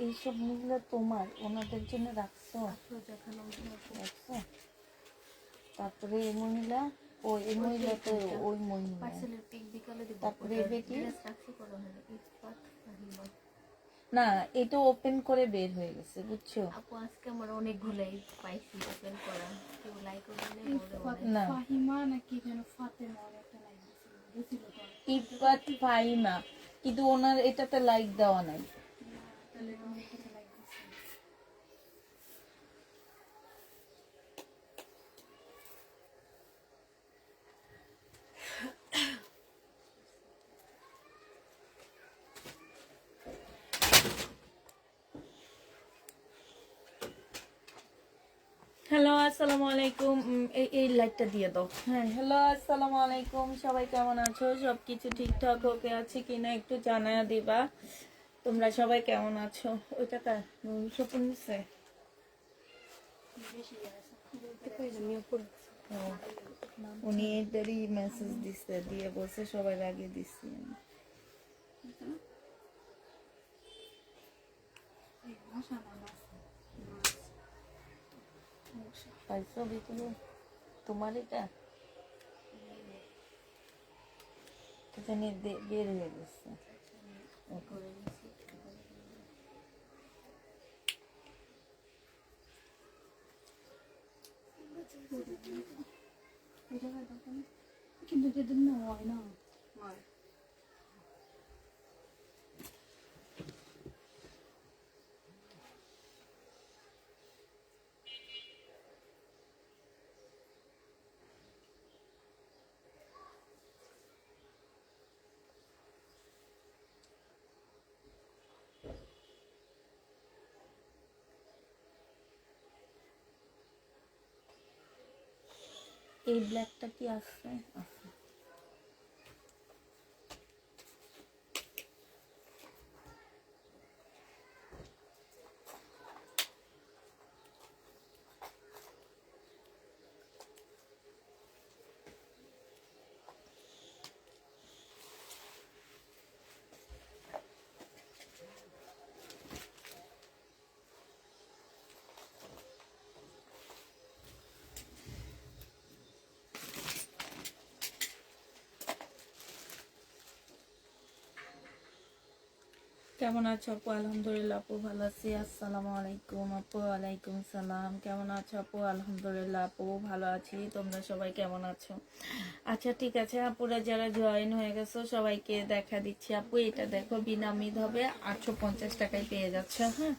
এইসব মহিলা তোমার ওনাদের জন্য রাখছো? রাখছো। তারপরে এই মহিলা, ও এই মহিলা তো ওই মহিলা। তারপরে বেটি না, এটা ওপেন করে বের হয়ে গেছে, বুঝছো? আপু আজকে আমার অনেকগুলাই পাইছি ওপেন করা, কেউ লাইক করলে না ফাহিমা নাকি যেন ফাতেমা একটা লাইক দিছিল ইফাত ফাহিমা, কিন্তু ওনার এটাতে লাইক দেওয়া নাই। তাহলে আমি একটা লাইক দিছি। হ্যালো আসসালামু আলাইকুম। এই লাইটটা দিয়ে দাও। হ্যাঁ, হ্যালো আসসালামু আলাইকুম, সবাই কেমন আছো? সবকিছু ঠিকঠাক ওকে আছে কিনা একটু জানায়া দিবা। তোমরা সবাই কেমন আছো? ওইটা কার স্বপন দিছে? উনি এটারই মেসেজ দিছে, দিয়ে বলছে সবাই আগে দিছি আমি। পাইছো ভিতরে তোমার এটা এখানে বের হয়ে গেছে। কিন্তু যেদিন না হয় না এই ব্ল্যাকটা কি আছে? আছে। কেমন আছো আপু? আলহামদুলিল্লাহ আপু ভালো আছি। আসসালামু আলাইকুম আপু। ওয়ালাইকুম সালাম। কেমন আছো আপু? আলহামদুলিল্লাহ আপু ভালো আছি। তোমরা সবাই কেমন আছো? আচ্ছা ঠিক আছে আপুরা, যারা জয়েন হয়ে গেছো সবাইকে দেখা দিচ্ছি। আপু এটা দেখো, বিনামিদ হবে 850 টাকায় পেয়ে যাচ্ছ। হ্যাঁ,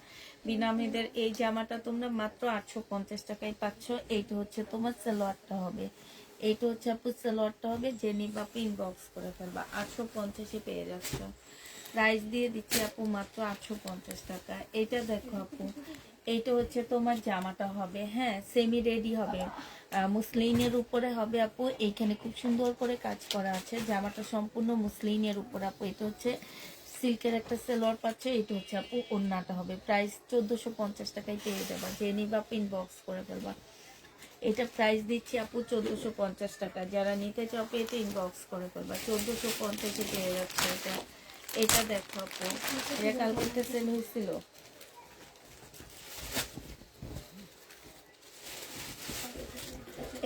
বিনামিদের এই জামাটা তোমরা মাত্র 850 টাকায় পাচ্ছ। এইটা হচ্ছে তোমার সালোয়ারটা হবে, এইটা হচ্ছে আপু সালোয়ারটা হবে। যে নিবা আপু ইনবক্স করে ফেলবা, 850-এ পেয়ে যাচ্ছ। প্রাইস দিয়ে দিচ্ছি আপু মাত্র 850 টাকা। এটা দেখো আপু, এইটা হচ্ছে তোমার জামাটা হবে। হ্যাঁ, সেমি রেডি হবে, মুসলিনের উপরে হবে আপু। এইখানে খুব সুন্দর করে কাজ করা আছে। জামাটা সম্পূর্ণ মুসলিনের উপর আপু। এটা হচ্ছে সিল্কের একটা সেলোয়ার পাচ্ছে। এটা হচ্ছে আপু ওড়নাটা হবে। প্রাইস 1450 টাকায় পেয়ে যাবা। যে নিবা আপু ইনবক্স করে ফেলবা। এটা প্রাইস দিচ্ছি আপু 1450 টাকা। যারা নিতে চাও আপু এটা ইনবক্স করে ফেলবা। 1450-এ পেয়ে যাচ্ছে এটা। এটা দেখো আপু, এটা কালকে সেল হয়েছিল।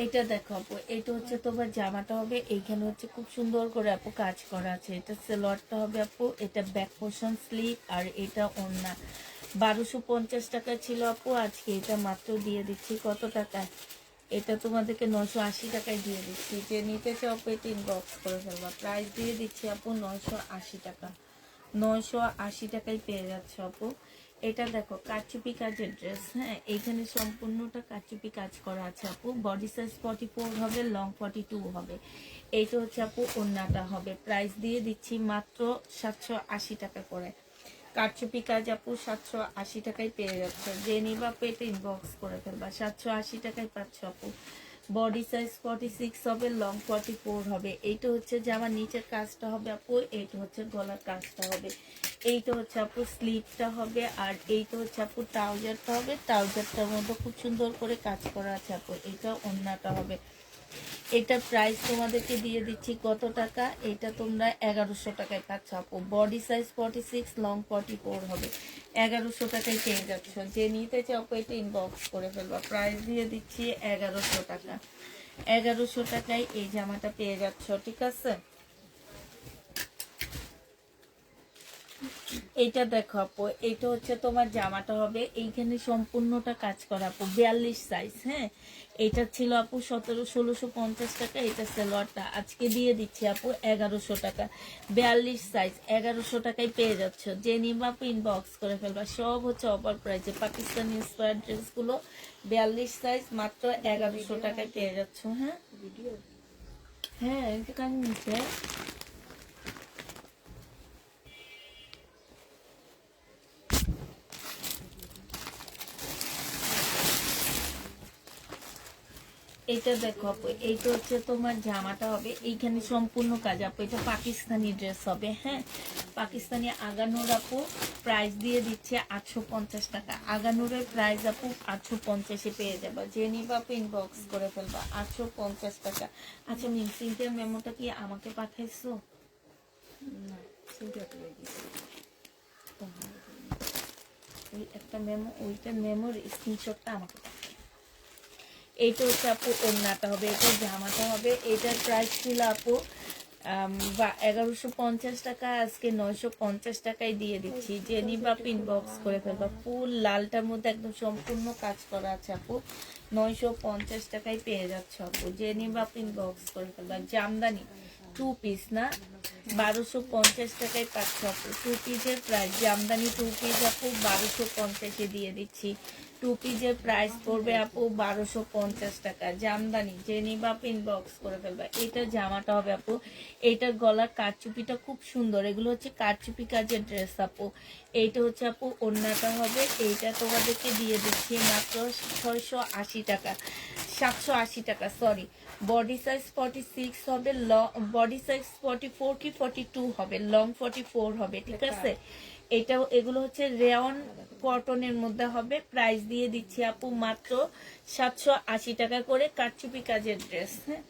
এটা দেখো আপু, এটা হচ্ছে তোমার জামাটা হবে। এইখানে হচ্ছে খুব সুন্দর করে আপু কাজ করা আছে। এটা সালোয়ারটা হবে আপু, এটা ব্যাক পোর্শন স্লিভ, আর এটা ওড়না। 1250 টাকা ছিল আপু, আজকে এটা মাত্র দিয়ে দিচ্ছি কত টাকায়? এটা তোমাদেরকে 980 টাকায় দিয়ে দিচ্ছি। যে নিতে চাও আপু এটা ইনবক্স করে ফেলবা। প্রাইস দিয়ে দিচ্ছি আপু 980 টাকা। 980 টাকায় পেয়ে যাচ্ছে আপু। এটা দেখো কারচুপি কাজের ড্রেস। হ্যাঁ, এইখানে সম্পূর্ণটা কারচুপি কাজ করা আছে আপু। বডি সাইজ 44 হবে, লং 42 হবে। এইটা হচ্ছে আপু ওড়নাটা হবে। প্রাইস দিয়ে দিচ্ছি মাত্র 780 টাকা করে। কারচুপি কাজ আপু 780 টাকায় পেয়ে যাচ্ছে। যে নিবা পেটে ইনবক্স করে ফেলবা। 780 টাকায় পাচ্ছ আপু। বডি সাইজ 46 হবে, লং 44 হবে। এইটা হচ্ছে জামার নিচের কাজটা হবে আপু, এইটা হচ্ছে গলার কাজটা হবে, এইটা হচ্ছে আপু স্লিভটা হবে, আর এইটা হচ্ছে আপু ট্রাউজারটা হবে। ট্রাউজারটার মধ্যে খুব সুন্দর করে কাজ করা আছে আপু। এইটা ওড়নাটা হবে। এটার প্রাইস তোমাদেরকে দিয়ে দিচ্ছি কত টাকা, এটা তোমরা 1100 টাকায় পাচ্ছ আপু। বডি সাইজ 46, লং 44 হবে, 1100 টাকায় পেয়ে যাচ্ছ। যে নিতে চাও আপু এটা ইনবক্স করে ফেলবা। প্রাইস দিয়ে দিচ্ছি 1100 টাকা। 1100 টাকায় এই জামাটা পেয়ে যাচ্ছ, ঠিক আছে। এইটা দেখো আপু, এইটা হচ্ছে তোমার জামাটা হবে, এইখানে সম্পূর্ণটা কাজ করা আপু, 42 সাইজ। হ্যাঁ, এটা ছিল আপু 1650 টাকা, এটা সেলোয়ারটা আজকে দিয়ে দিচ্ছি আপু 1100 টাকা। 42 সাইজ 1100 টাকায় পেয়ে যাচ্ছ। যে নিবা আপু ইনবক্স করে ফেলবা। সব হচ্ছে অফার প্রাইসে পাকিস্তানি ইন্সপায়ার ড্রেসগুলো 42 সাইজ মাত্র 1100 টাকায় পেয়ে যাচ্ছ। হ্যাঁ হ্যাঁ, এটা কান নিচে এইটা দেখো আপু, এইটা হচ্ছে তোমার জামাটা হবে, এইখানে সম্পূর্ণ কাজ আপু। এটা পাকিস্তানি ড্রেস হবে। হ্যাঁ, পাকিস্তানি আগানুর আপু। প্রাইস দিয়ে দিচ্ছে 850 টাকা। আগানুরের প্রাইস আপু 850-এ পেয়ে যাবে। যে নিবা আপু ইনবক্স করে ফেলবা, 850 টাকা। আচ্ছা মিম, সিনথিয়ার মেমোটা কি আমাকে পাঠাইছো? ওই একটা মেমো, ওইটার মেমোর স্ক্রিনশটটা আমাকে পাঠাও। এইটা হচ্ছে আপু ওড়নাটা হবে, এটা জামাটা হবে। এটার প্রাইস ছিল আপু 1150 টাকা, আজকে 950 টাকায় দিয়ে দিচ্ছি। যে নিবা আপু ইনবক্স করে ফেলবা। ফুল লালটার মধ্যে একদম সম্পূর্ণ কাজ করা আছে আপু, 950 টাকায় পেয়ে যাচ্ছ আপু। যে নিবা আপু ইনবক্স করে ফেলবা। জামদানি 2 পিস না, 1250 টাকায় পাচ্ছ আপু। 2 পিসের প্রাইস, জামদানি 2 পিস আপু 1250-এ দিয়ে দিচ্ছি। 2 পিসের প্রাইস পড়বে আপু 1250 টাকা। জামদানি যে নিবা আপু ইনবক্স করে ফেলবা। এটা জামাটা হবে আপু, এইটার গলার কারচুপিটা খুব সুন্দর। এগুলো হচ্ছে কারচুপি কাজের ড্রেস আপু। এইটা হচ্ছে আপু ওড়নাটা হবে, এইটা তোমাদেরকে দিয়ে দিচ্ছি মাত্র 680 টাকা, 780 টাকা সরি। বডি সাইজ 46 হবে, বডি সাইজ 44 কি 42 হবে, লং 44 হবে, ঠিক আছে। এটাও, এগুলো হচ্ছে রেয়ন কটনের মধ্যে হবে। প্রাইস দিয়ে দিচ্ছি আপু মাত্র 780 টাকা করে, কারচুপি কাজের ড্রেস। হ্যাঁ,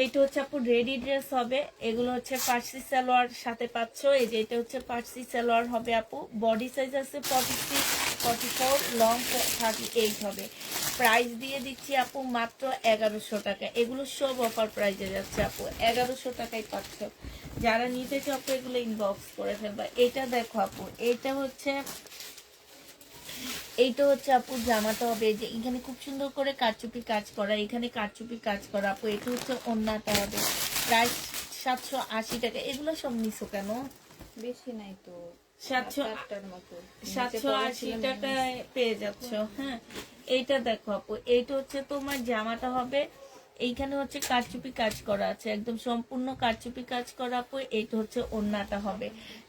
এইটা হচ্ছে আপু রেডি ড্রেস হবে। এগুলো হচ্ছে ফার্সি সালোয়ার সাথে পাচ্ছ। এই যে এটা হচ্ছে ফার্সি সালোয়ার হবে আপু। বডি সাইজ আছে 46, 44, লং 38 হবে। প্রাইস দিয়ে দিচ্ছি আপু মাত্র 1100 টাকা। এগুলো সব অফার প্রাইসে যাচ্ছে আপু, 1100 টাকায় পাচ্ছ। যারা নিতে চাও আপু এগুলো ইনবক্স করে ফেলবা। এটা দেখো আপু, এটা হচ্ছে আপু জামাটা হবে, যে এখানে খুব সুন্দর করে কারচুপি কাজ করা, এখানে কারচুপি কাজ করা আপু। এটা হচ্ছে ওড়নাটা হবে, প্রাইস 780 টাকা। এগুলো সব নিছো কেন? বেশি নাই তো, 780 টাকায় পেয়ে যাচ্ছ। হ্যাঁ, এইটা দেখো আপু, এইটা হচ্ছে তোমার জামাটা হবে, এইখানে হচ্ছে কারচুপি কাজ করা আছে, একদম সম্পূর্ণ কারচুপি কাজ করা আপু। এইটা হচ্ছে ওড়নাটা হবে।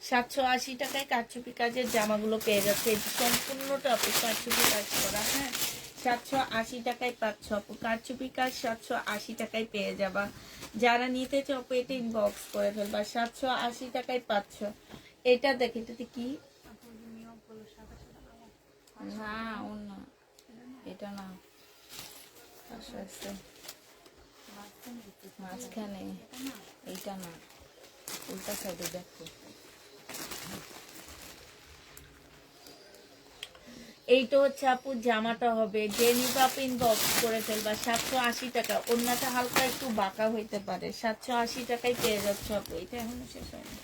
780 টাকায় কারচুপি কাজের জামাগুলো পেয়ে যাচ্ছে, এই সম্পূর্ণটা আপু কারচুপি কাজ করা। হ্যাঁ, 780 টাকায় পাচ্ছ আপু। কারচুপি কাজ 780 টাকায় পেয়ে যাবা। যারা নিতে চাও আপু এটা ইনবক্স করে ফেলবা, 780 টাকায় পাচ্ছ। এটা দেখে, এটাতে কি? না অন্য, এটা না, আচ্ছা আচ্ছা মাঝখানে, এইটা না, উল্টা সাইডে দেখো। এইটা হচ্ছে আপু জামাটা হবে, যে নিবা আপু ইনবক্স করে ফেলবা। 780 টাকা। ওড়নাটা হালকা একটু বাঁকা হইতে পারে, 780 টাকায় পেয়ে যাচ্ছ আপু। এটা এখনো শেষ হয়নি,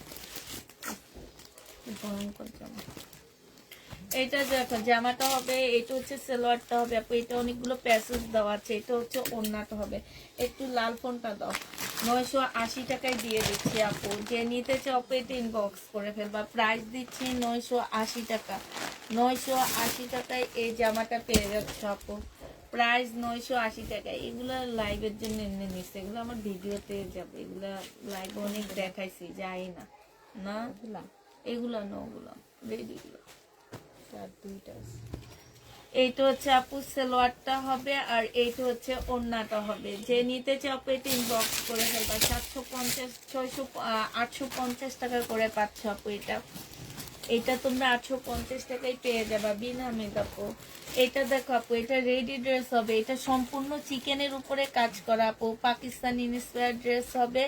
ভয়ঙ্কর জামা। এটা দেখো জামাটা হবে, এটা হচ্ছে সালোয়ারটা হবে আপু। এটা অনেকগুলো প্যাসেজ দেওয়া আছে। এটা হচ্ছে ওড়নাটা হবে। একটু লাল ফোনটা দাও। 980 টাকায় দিয়ে দিচ্ছি আপু। যে নিতে চাও আপু এটা ইনবক্স করে ফেলবা। প্রাইস দিচ্ছি 980 টাকা। 980 টাকায় এই জামাটা পেয়ে যাচ্ছ আপু। প্রাইস 980 টাকা। এগুলো লাইভের জন্য এনে নিচ্ছে, এগুলো আমার ভিডিওতে যাবে। এগুলা লাইভে অনেক দেখাইছি, যাই না না এগুলো না, ওগুলো রেডিগুলো। এইটা হচ্ছে আপু সালোয়ারটা হবে, আর এইটা হচ্ছে ওড়নাটা হবে। যে নিতে চাও আপু এটা ইনবক্স করে ফেলবা। 750, 600, 850 টাকা করে পাচ্ছ আপু। এটা এটা তোমরা 850 টাকায় পেয়ে যাবা বিনা মেকআপও। এটা দেখো আপু, এটা রেডি ড্রেস হবে, এটা সম্পূর্ণ চিকেনের উপরে কাজ করা আপু, পাকিস্তানি ইন্সপায়ার্ড ড্রেস হবে,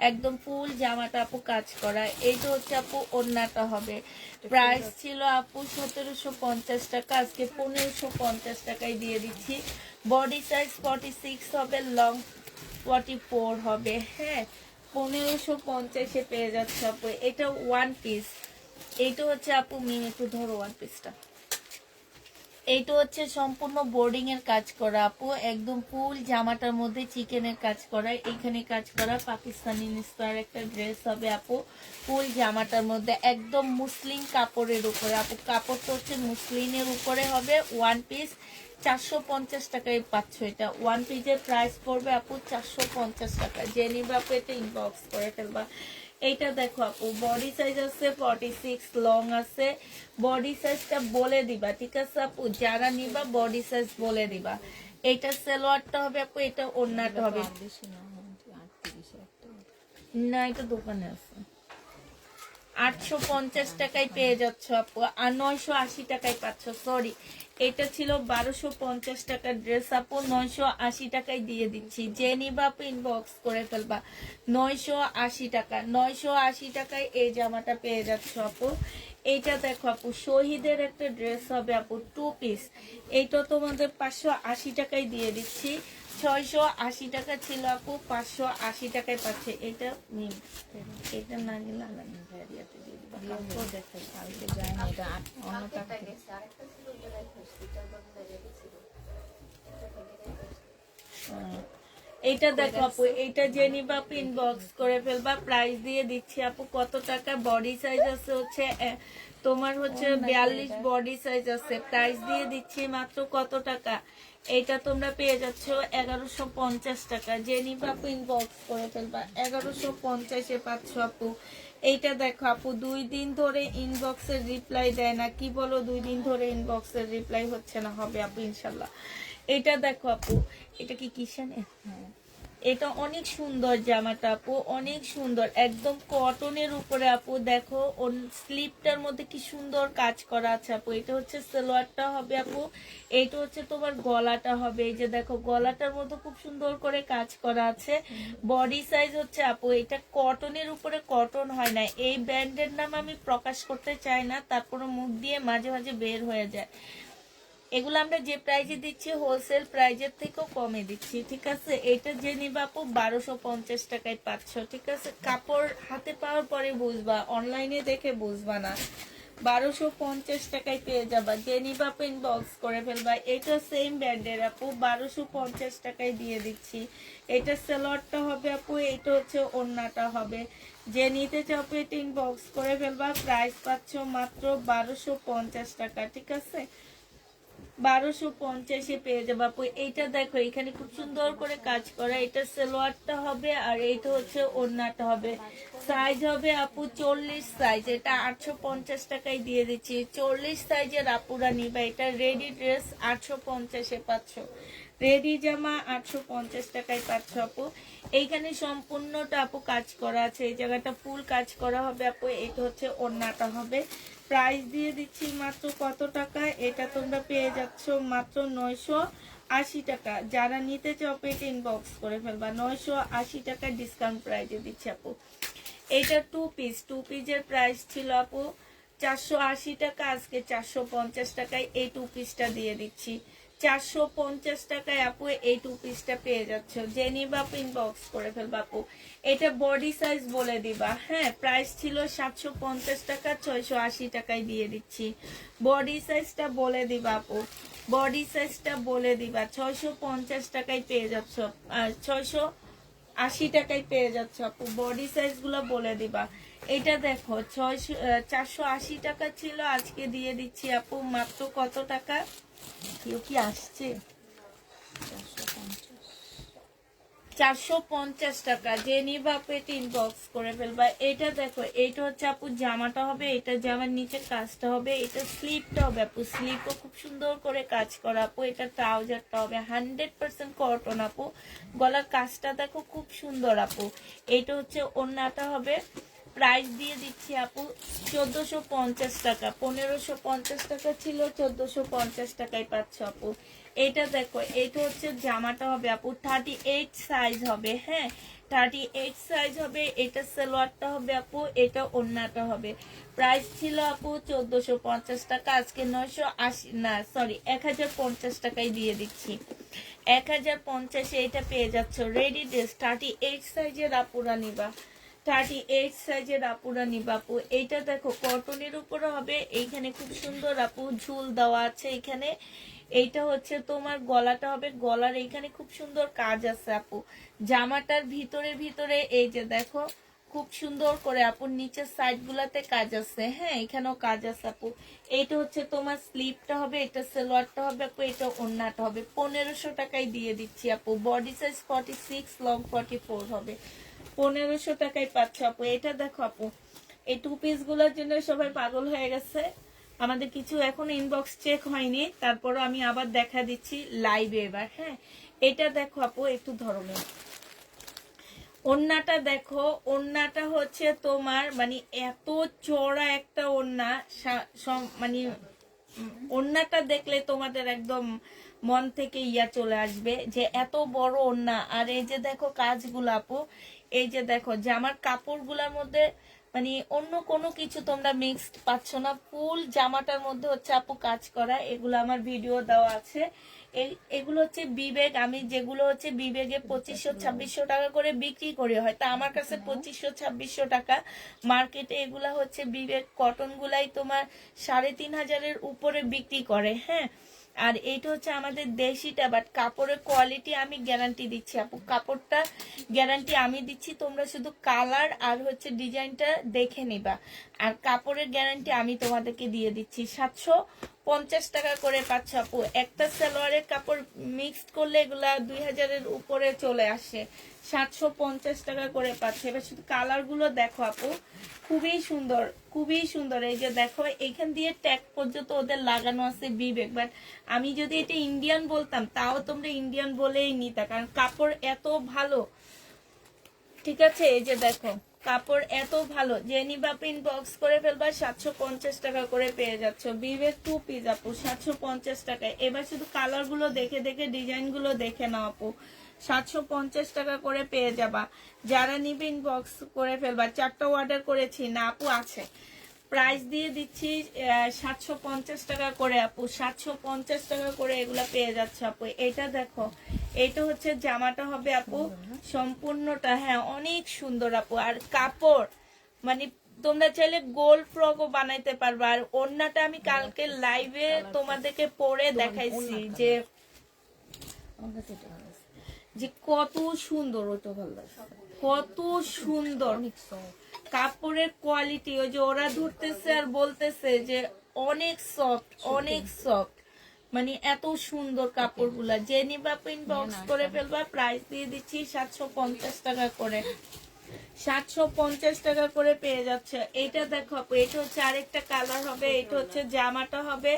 একদম ফুল জামাটা আপু কাজ করা। এইটা হচ্ছে আপু ওড়নাটা হবে। প্রাইস ছিল আপু 1750 টাকা, আজকে 1550 টাকায় দিয়ে দিচ্ছি। বডি সাইজ 46 হবে, লং 44 হবে। হ্যাঁ, 1550-এ পেয়ে যাচ্ছে আপু। এটা ওয়ান পিস। এইটা হচ্ছে আপু একটু ধরো ওয়ান পিসটা। এইটা হচ্ছে সম্পূর্ণ বোর্ডিং এর কাজ করা আপু, একদম ফুল জামাটার মধ্যে চিকেনের কাজ করা, এখানে কাজ করা পাকিস্তানি ইন্সপায়ার একটা ড্রেস হবে আপু, ফুল জামাটার মধ্যে একদম মুসলিম কাপড়ের উপরে আপু, কাপড়টা হচ্ছে মুসলিমের উপরে হবে। ওয়ান পিস 450 টাকায় পাচ্ছ। এটা ওয়ান পিসের প্রাইস পড়বে আপু 450 টাকা। যে নিবে আপু এটা ইনবক্স করে ফেলবা। এইটা দেখো আপু, বডি সাইজ আছে 46, লং আছে। বডি সাইজটা বলে দিবা, ঠিক আছে আপু? যারা নিবা বডি সাইজ বলে দিবা। এইটা সালোয়ারটা হবে আপু, এটা ওড়নাটা হবে। না, এটা দোকানে আছে। 850 টাকায় পেয়ে যাচ্ছ আপু, আর 980 টাকায় পাচ্ছ। সরি, এটা ছিল 1250 টাকার ড্রেস আপু, 980 টাকায় দিয়ে দিচ্ছি। যে নিবা আপু ইনবক্স করে ফেলবা। 980 টাকা, 980 টাকায় এই জামাটা পেয়ে যাচ্ছ আপু। এইটা দেখো আপু, শহীদের একটা ড্রেস হবে আপু, 2 পিস। এইটা তোমাদের 580 টাকায় দিয়ে দিচ্ছি। 680 টাকা ছিল আপু, 580 টাকায় পাচ্ছে। এটা নিন, এটা না নিলে আলাদা ভ্যারিয়াতে দিয়ে দিবা। কাপড় দেখো, কালকে যাই না, এটা অন্য টাকা। গেছে আরেকটা ছিল ওটা রাখছি, এটা বদলে রেখেছিল। এইটা দেখো আপু, এইটা যে নিবা আপু ইনবক্স করে ফেলবা। প্রাইস দিয়ে দিচ্ছি আপু কত টাকা। বডি সাইজ আছে হচ্ছে তোমার হচ্ছে 42 বডি সাইজ আছে। প্রাইস দিয়ে দিচ্ছি মাত্র কত টাকা। এইটা তোমরা পেয়ে যাচ্ছ 1150 টাকা। যে নিবা আপু ইনবক্স করে ফেলবা। 1150-এ পাচ্ছ আপু। এইটা দেখো আপু, 2 দিন ধরে ইনবক্সের রিপ্লাই দেয় না, কি বলো? 2 দিন ধরে ইনবক্সের রিপ্লাই হচ্ছে না, হবে আপু ইনশাল্লাহ। এটা দেখো আপু, এটা কি কিষানে? হ্যাঁ, এটা অনেক সুন্দর জামাটা আপু, অনেক সুন্দর, একদম কটনের উপরে আপু। দেখো ওর স্লিপটার মধ্যে কি সুন্দর কাজ করা আছে আপু। এটা হচ্ছে সালোয়ারটা হবে আপু, এইটা হচ্ছে তোমার গলাটা হবে। এই যে দেখো, গলাটার মধ্যে খুব সুন্দর করে কাজ করা আছে। বডি সাইজ হচ্ছে আপু, এটা কটনের উপরে, কটন হয় না। এই ব্র্যান্ডের নাম আমি প্রকাশ করতে চাই না, তারপরে মুখ দিয়ে মাঝে মাঝে বের হয়ে যায়। এগুলো আমরা যে প্রাইজে দিচ্ছি হোলসেল প্রাইজের থেকেও কমে দিচ্ছি, ঠিক আছে? এটা যে নিবা আপু 1250 টাকায় পাচ্ছ, ঠিক আছে? কাপড় হাতে পাওয়ার পরে বুঝবা, অনলাইনে দেখে বুঝবা না। 1250 টাকায় পেয়ে যাবা। যে নিবা আপু ইনবক্স করে ফেলবা। এটা সেম ব্র্যান্ডের আপু, 1250 টাকায় দিয়ে দিচ্ছি। এটা সালোয়ারটা হবে আপু, এটা হচ্ছে ওড়নাটা হবে। যে নিতে চাও আপু এটা ইনবক্স করে ফেলবা। প্রাইস পাচ্ছ মাত্র 1250 টাকা, ঠিক আছে? 1250-এ পেয়ে যাবো আপু। এইটা দেখো, এখানে খুব সুন্দর করে কাজ করা। এটা সালোয়ারটা হবে, আর এইটা হচ্ছে ওড়নাটা হবে। সাইজ হবে আপু 40 সাইজ। এটা 850 টাকায় দিয়ে দিচ্ছি। 40 সাইজের আপুরা নিবা। এটা রেডি ড্রেস 850-এ পাচ্ছ। রেডি জামা 850 টাকায় পাচ্ছ আপু। এইখানে সম্পূর্ণটা আপু কাজ করা আছে, এই জায়গাটা ফুল কাজ করা হবে আপু। এটা হচ্ছে ওড়নাটা হবে। প্রাইস দিয়ে দিচ্ছি মাত্র কত টাকা। এটা তোমরা পেয়ে যাচ্ছ মাত্র 980 টাকা। যারা নিতে চাও পেটে ইনবক্স করে ফেলবা। 980 টাকা ডিসকাউন্ট প্রাইসে দিচ্ছি আপু। এটা 2 পিস, 2 পিসের প্রাইস ছিল আপু 480 টাকা, আজকে 450 টাকায় এই 2 পিসটা দিয়ে দিচ্ছি। 450 টাকায় আপু এই 2 পিসটা পেয়ে যাচ্ছ। যে নিবা আপু ইনবক্স করে ফেলবা আপু। এটা বডি সাইজ বলে দিবা। হ্যাঁ, প্রাইস ছিল 750 টাকা, 680 টাকায় দিয়ে দিচ্ছি। বডি সাইজটা বলে দিবা আপু, বডি সাইজটা বলে দিবা। 650 টাকায় পেয়ে যাচ্ছ, 680 টাকায় পেয়ে যাচ্ছ আপু। বডি সাইজ গুলো বলে দিবা। এটা দেখো 480 টাকা ছিল, আজকে দিয়ে দিচ্ছি আপু মাত্র কত টাকা। কেউ কি আসছে? 450 টাকা। যে নিবা আপু এটা ইনবক্স করে ফেলবা। এটা দেখো, এটা হচ্ছে আপু জামাটা হবে, এটা জামার নিচে কাজটা হবে, এটা স্লিপটা হবে আপু, স্লিপও খুব সুন্দর করে কাজ করা আপু। এটা ট্রাউজারটা হবে 100% কটন আপু। গলার কাজটা দেখো খুব সুন্দর আপু। এটা হচ্ছে ওড়নাটা হবে, প্রাইস দিয়ে দিচ্ছি আপু 1450 টাকা। 1550 টাকা ছিল, 1450 টাকায় পাচ্ছ আপু। এটা দেখো, এটা হচ্ছে জামাটা হবে আপু 38 সাইজ হবে, হ্যাঁ 38 সাইজ হবে। এটা সালোয়ারটা হবে আপু, এটা ওড়নাটা হবে। প্রাইস ছিল আপু 1450 টাকা, আজকে 980 না সরি 1050 টাকায় দিয়ে দিচ্ছি। 1050 এটা পেয়ে যাচ্ছ। রেডি ড্রেস 38 সাইজের আপুরা নিবা, 38 সাইজের আপুরা নিবা আপু। এইটা দেখো কটনের উপরে হবে, এইখানে খুব সুন্দর আপু ঝুল দেওয়া আছে এখানে। এইটা হচ্ছে তোমার গলাটা হবে, গলার এইখানে খুব সুন্দর কাজ আছে আপু। জামাটার ভিতরে ভিতরে এই যে দেখো খুব সুন্দর করে আপুর নিচের সাইড গুলাতে কাজ আছে, হ্যাঁ এখানেও কাজ আছে আপু। এইটা হচ্ছে তোমার স্লিপটা হবে, এটা সালোয়ারটা হবে আপু, এটা ওড়নাটা হবে। 1500 টাকায় দিয়ে দিচ্ছি আপু। বডি সাইজ 46, লং 44 হবে। 1500 টাকায় পাচ্ছ আপু। এটা দেখো আপু, এই টু পিস গুলোর জন্য সবাই পাগল হয়ে গেছে। আমাদের কিছু এখন ইনবক্স চেক হয়নি, তারপরও আমি আবার দেখা দিচ্ছি লাইভে এবার, হ্যাঁ। এটা দেখো আপু, একটু ধরনের ওড়নাটা দেখো, ওড়নাটা হচ্ছে তোমার মানে এত চওড়া একটা ওড়না, মানে ওড়নাটা দেখলে তোমাদের একদম মন থেকে ইয়া চলে আসবে যে এত বড় ওড়না। আর এই যে দেখো কাজগুলো আপু, এই যে দেখো জামার কাপড়গুলোর মধ্যে মানে অন্য কোনো কিছু তোমরা মিক্সড পাচ্ছ না, ফুল জামাটার মধ্যে হচ্ছে আপু কাজ করা। এগুলো আমার ভিডিও দেওয়া আছে। এগুলো হচ্ছে বিবেক, আমি যেগুলো হচ্ছে বিবেকে 2500-2600 টাকা করে বিক্রি করি, হয়তো আমার কাছে 2500-2600 টাকা। মার্কেটে এগুলা হচ্ছে বিবেক কটন গুলাই তোমার 3500-এর উপরে বিক্রি করে, হ্যাঁ। আর এইটা হচ্ছে আমাদের দেশিটা, বাট কাপড়ের কোয়ালিটি আমি গ্যারান্টি দিচ্ছি আপু। কাপড়টা গ্যারান্টি আমি দিচ্ছি, তোমরা শুধু কালার আর হচ্ছে ডিজাইনটা দেখে নিবা। আর কাপড়ের গ্যারান্টি আমি তোমাদেরকে দিয়ে দিচ্ছি। 750 টাকা করে পাচ্ছ আপু। একটা সালোয়ারের কাপড় মিক্সড করলে এগুলা 2000-এর উপরে চলে আসে। 750 টাকা করে পাচ্ছে। এবার শুধু কালার গুলো দেখো আপু, খুবই সুন্দর, খুবই সুন্দর। এই যে দেখো এখান দিয়ে ট্যাগ পর্যন্ত ওদের লাগানো আছে বিবেক, বাট আমি যদি এটা ইন্ডিয়ান বলতাম তাও তোমরা ইন্ডিয়ান বলেই নিতা, কারণ কাপড় এত ভালো, ঠিক আছে। এই যে দেখো কাপড় এত ভালো, যে নিবা প্রিন্ট বক্স করে ফেলবা 750 টাকা করে পেয়ে যাচ্ছ। বিবেক টু পিস আপু 750 টাকায়। এবার শুধু কালার গুলো দেখে দেখে ডিজাইন গুলো দেখে নাও আপু, 750 টাকা করে পেয়ে যাবা। যারা নিবে ইনবক্স করে ফেলবা। 4টা অর্ডার করেছি না আপু, আছে। প্রাইস দিয়ে দিচ্ছি 750 টাকা করে আপু, 750 টাকা করে এগুলা পেয়ে যাচ্ছে আপু। এটা দেখো, এটা হচ্ছে জামাটা হবে আপু সম্পূর্ণটা, হ্যাঁ অনেক সুন্দর আপু। আর কাপড় মানে তোমরা চাইলে গোল ফ্রকও বানাইতে পারবা। আর ওড়নাটা আমি কালকে লাইভে তোমাদেরকে পরে দেখাইছি যে কত সুন্দর, ওটা ভালো লাগছে, কত সুন্দর কাপড়ের কোয়ালিটি। ওই যে ওরা ধরতেছে আর বলতেছে যে অনেক সফট, অনেক সফট, মানে এত সুন্দর কাপড়গুলা। যে নিবা ইনবক্স করে ফেলবা। প্রাইস দিয়ে দিচ্ছি 750 টাকা করে, 750 টাকা করে পেয়ে যাচ্ছে। এটা দেখো আপু, এটা হচ্ছে আরেকটা কালার হবে, এটা হচ্ছে জামাটা হবে,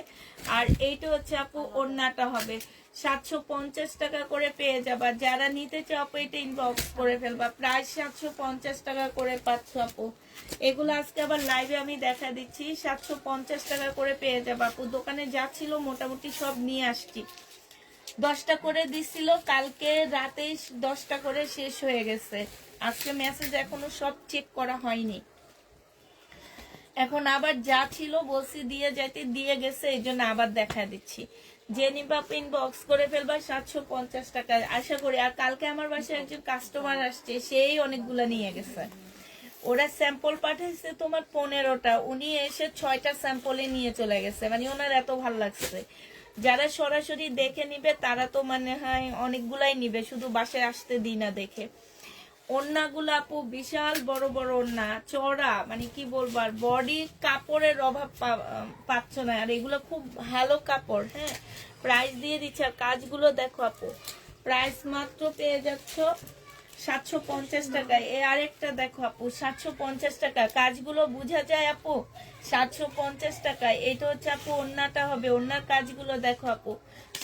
আর এইটা হচ্ছে আপু ওড়নাটা হবে। 750 টাকা করে পেয়ে যাবা। যারা নিতে চাও আপু এটা ইনবক্স করে ফেলবা। প্রাইস 750 টাকা করে পাচ্ছ আপু। এগুলো আজকে আবার লাইভে আমি দেখা দিচ্ছি, 750 টাকা করে পেয়ে যাবা আপু। দোকানে যা ছিল মোটামুটি সব নিয়ে আসছি। 10টা করে দিছিল, কালকে রাতে 10টা করে শেষ হয়ে গেছে। আজকে মেসেজ এখনো সব চেক করা হয়নি। এখন আবার যা ছিল বলছি দিয়ে যাইতে, দিয়ে গেছে, এই জন্য আবার দেখা দিচ্ছি। যে নিবা ইনবক্স করে ফেলবা 750 টাকা আশা করি। আর কালকে আমার বাসায় একজন কাস্টমার আসছে, সেই অনেকগুলা নিয়ে গেছে। ওরা স্যাম্পল পাঠাইছে তোমার 15টা, উনি এসে 6টা স্যাম্পলে নিয়ে চলে গেছে, মানে ওনার এত ভালো লাগছে। যারা সরাসরি দেখে নিবে তারা তো মানে হয় অনেকগুলাই নিবে, শুধু বাসায় আসতে দিই না দেখে। ওড়নাগুলো আপু বিশাল বড় বড় ওড়না, চড়া, মানে কি বলবো। আর বডি কাপড়ের অভাব পাচ্ছ না। আর এগুলো খুব ভালো কাপড়, হ্যাঁ। প্রাইস দিয়ে দিচ্ছে। আর কাজগুলো দেখো আপু, প্রাইস মাত্র পেয়ে যাচ্ছ 750 টাকায়। এই আরেকটা দেখো আপু 750 টাকা, কাজগুলো বোঝা যায় আপু 750 টাকায়। এটা হচ্ছে আপু ওড়নাটা হবে, ওড়নার কাজগুলো দেখো আপু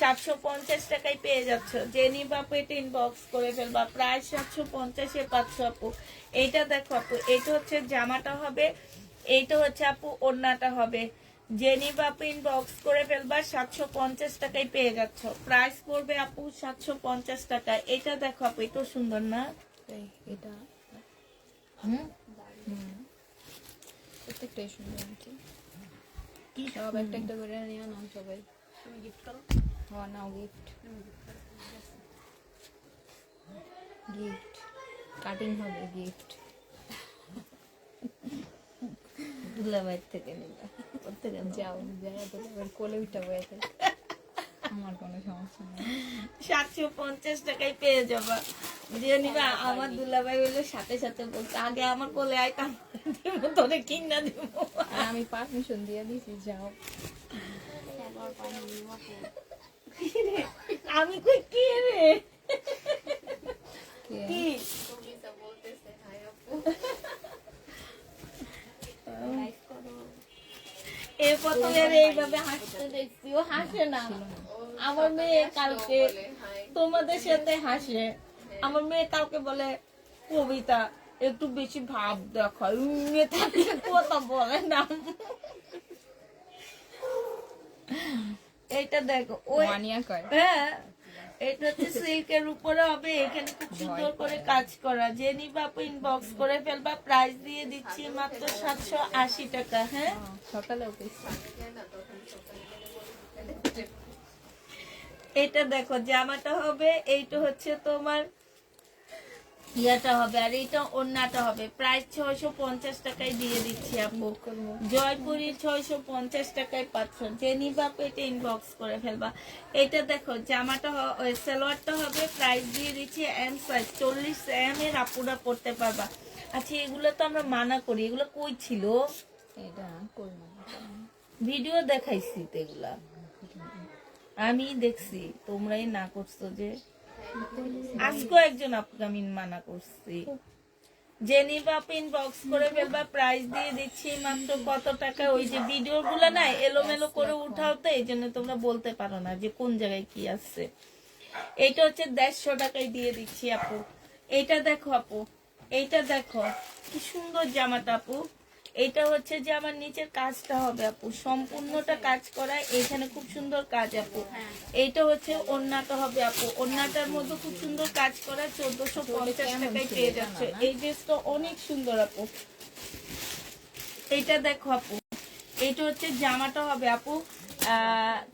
750 টাকায় পেয়ে যাচ্ছ। যে নিবা পেটে ইনবক্স করে ফেলবা, প্রায় 750-এ পাচ্ছ আপু। এইটা দেখো আপু, এটা হচ্ছে জামাটা হবে, এইটা হচ্ছে আপু ওড়নাটা হবে। জেনিবা পিন বক্স করে ফেলবা, 750 টাকায় পেয়ে যাচ্ছ। প্রাইস পড়বে আপু 750 টাকা। এটা দেখো আপু, এটাও সুন্দর না? এটা হুম, প্রত্যেকটাই সুন্দর আন্টি। কি সব একটা একটা করে নিও না সবাই। তুমি গিফট করো। হওয়া নাও গিফট, গিফট কাটিং হবে গিফট। দুলাভাইয়ের থেকে নিবা, ওর থেকে নাও। যাও যারা তো কোলে উঠা বয়াতে আমার কোনো সমস্যা নেই। 750 টাকায় পেয়ে যাবা। যে নিবা, আমার দুলাভাই হইলে সাথে সাথে বলতে, আগে আমার কোলে আয়, কাম দিব, তোরে কিনা দিব। আর আমি পারমিশন দিয়ে দিছি, যাও। সালোয়ার পাইনি আপু। আমি কই কি রে, কে? কি তুমি তো বলতেছে হাই আপু। লাইক করো। এই প্রথমে এইভাবে হাসতে দেখছি, ও হাসে না। আমার মেয়ে কালকে তোমাদের সাথে হাসে, আমার মেয়ে কালকে বলে কবিতা একটু বেশি ভাব দেখায়, মেয়ে থাকলে কথা বলে না। এইটা দেখো, ওই মানিয়া কয় হ্যাঁ, এটা হচ্ছে সিল্কের উপরে হবে, এখানে খুব সুন্দর করে কাজ করা। যে নিবা ইনবক্স করে ফেলবা, প্রাইস দিয়ে দিচ্ছি মাত্র 780 টাকা। হ্যাঁ, সকালে অফিস। এটা দেখো জামাটা হবে, এইটা হচ্ছে তোমার ইয়াটা হবে, আর এইটা ওড়নাটা হবে। প্রাইস 650 টাকায় দিয়ে দিচ্ছি আপু। জয়পুরি 650 টাকায় পাচ্ছ। যে নিবা পেটে ইনবক্স করে ফেলবা। এটা দেখো জামাটা সালোয়ারটা হবে, প্রাইস দিয়ে দিচ্ছি এম সাইজ 40 এম এর আপুরা পড়তে পারবা। আচ্ছা, এগুলো তো আমরা মানা করি, এগুলো কই ছিল? এটা কই না, ভিডিও দেখাইছি তো, এগুলা আমি দেখছি, তোমরাই না করছো যে। আজকে একজন আপুকে আমি মানা করছি। জেনিবা পিন বক্স করে ফেলবা, প্রাইস দিয়ে দিচ্ছি মাত্র কত টাকা। ওই যে ভিডিও গুলা না এলোমেলো করে উঠাও, তো এই জন্য তোমরা বলতে পারো না যে কোন জায়গায় কি আছে। এটা হচ্ছে 150 টাকায় দিয়ে দিচ্ছি আপু। এইটা দেখো আপু, এইটা দেখো কি সুন্দর জামাটা আপু। এটা হচ্ছে যে আমার নিচের কাজটা হবে আপু, সম্পূর্ণটা কাজ করা, এখানে খুব সুন্দর কাজ আপু। এইটা হচ্ছে ওড়নাটা হবে আপু, ওড়নাটার মধ্যে খুব সুন্দর কাজ করা, 1450 টাকায় পেয়ে যাচ্ছে। এই ড্রেসটা অনেক সুন্দর আপু। এইটা দেখো আপু, এইটা হচ্ছে জামাটা হবে আপু,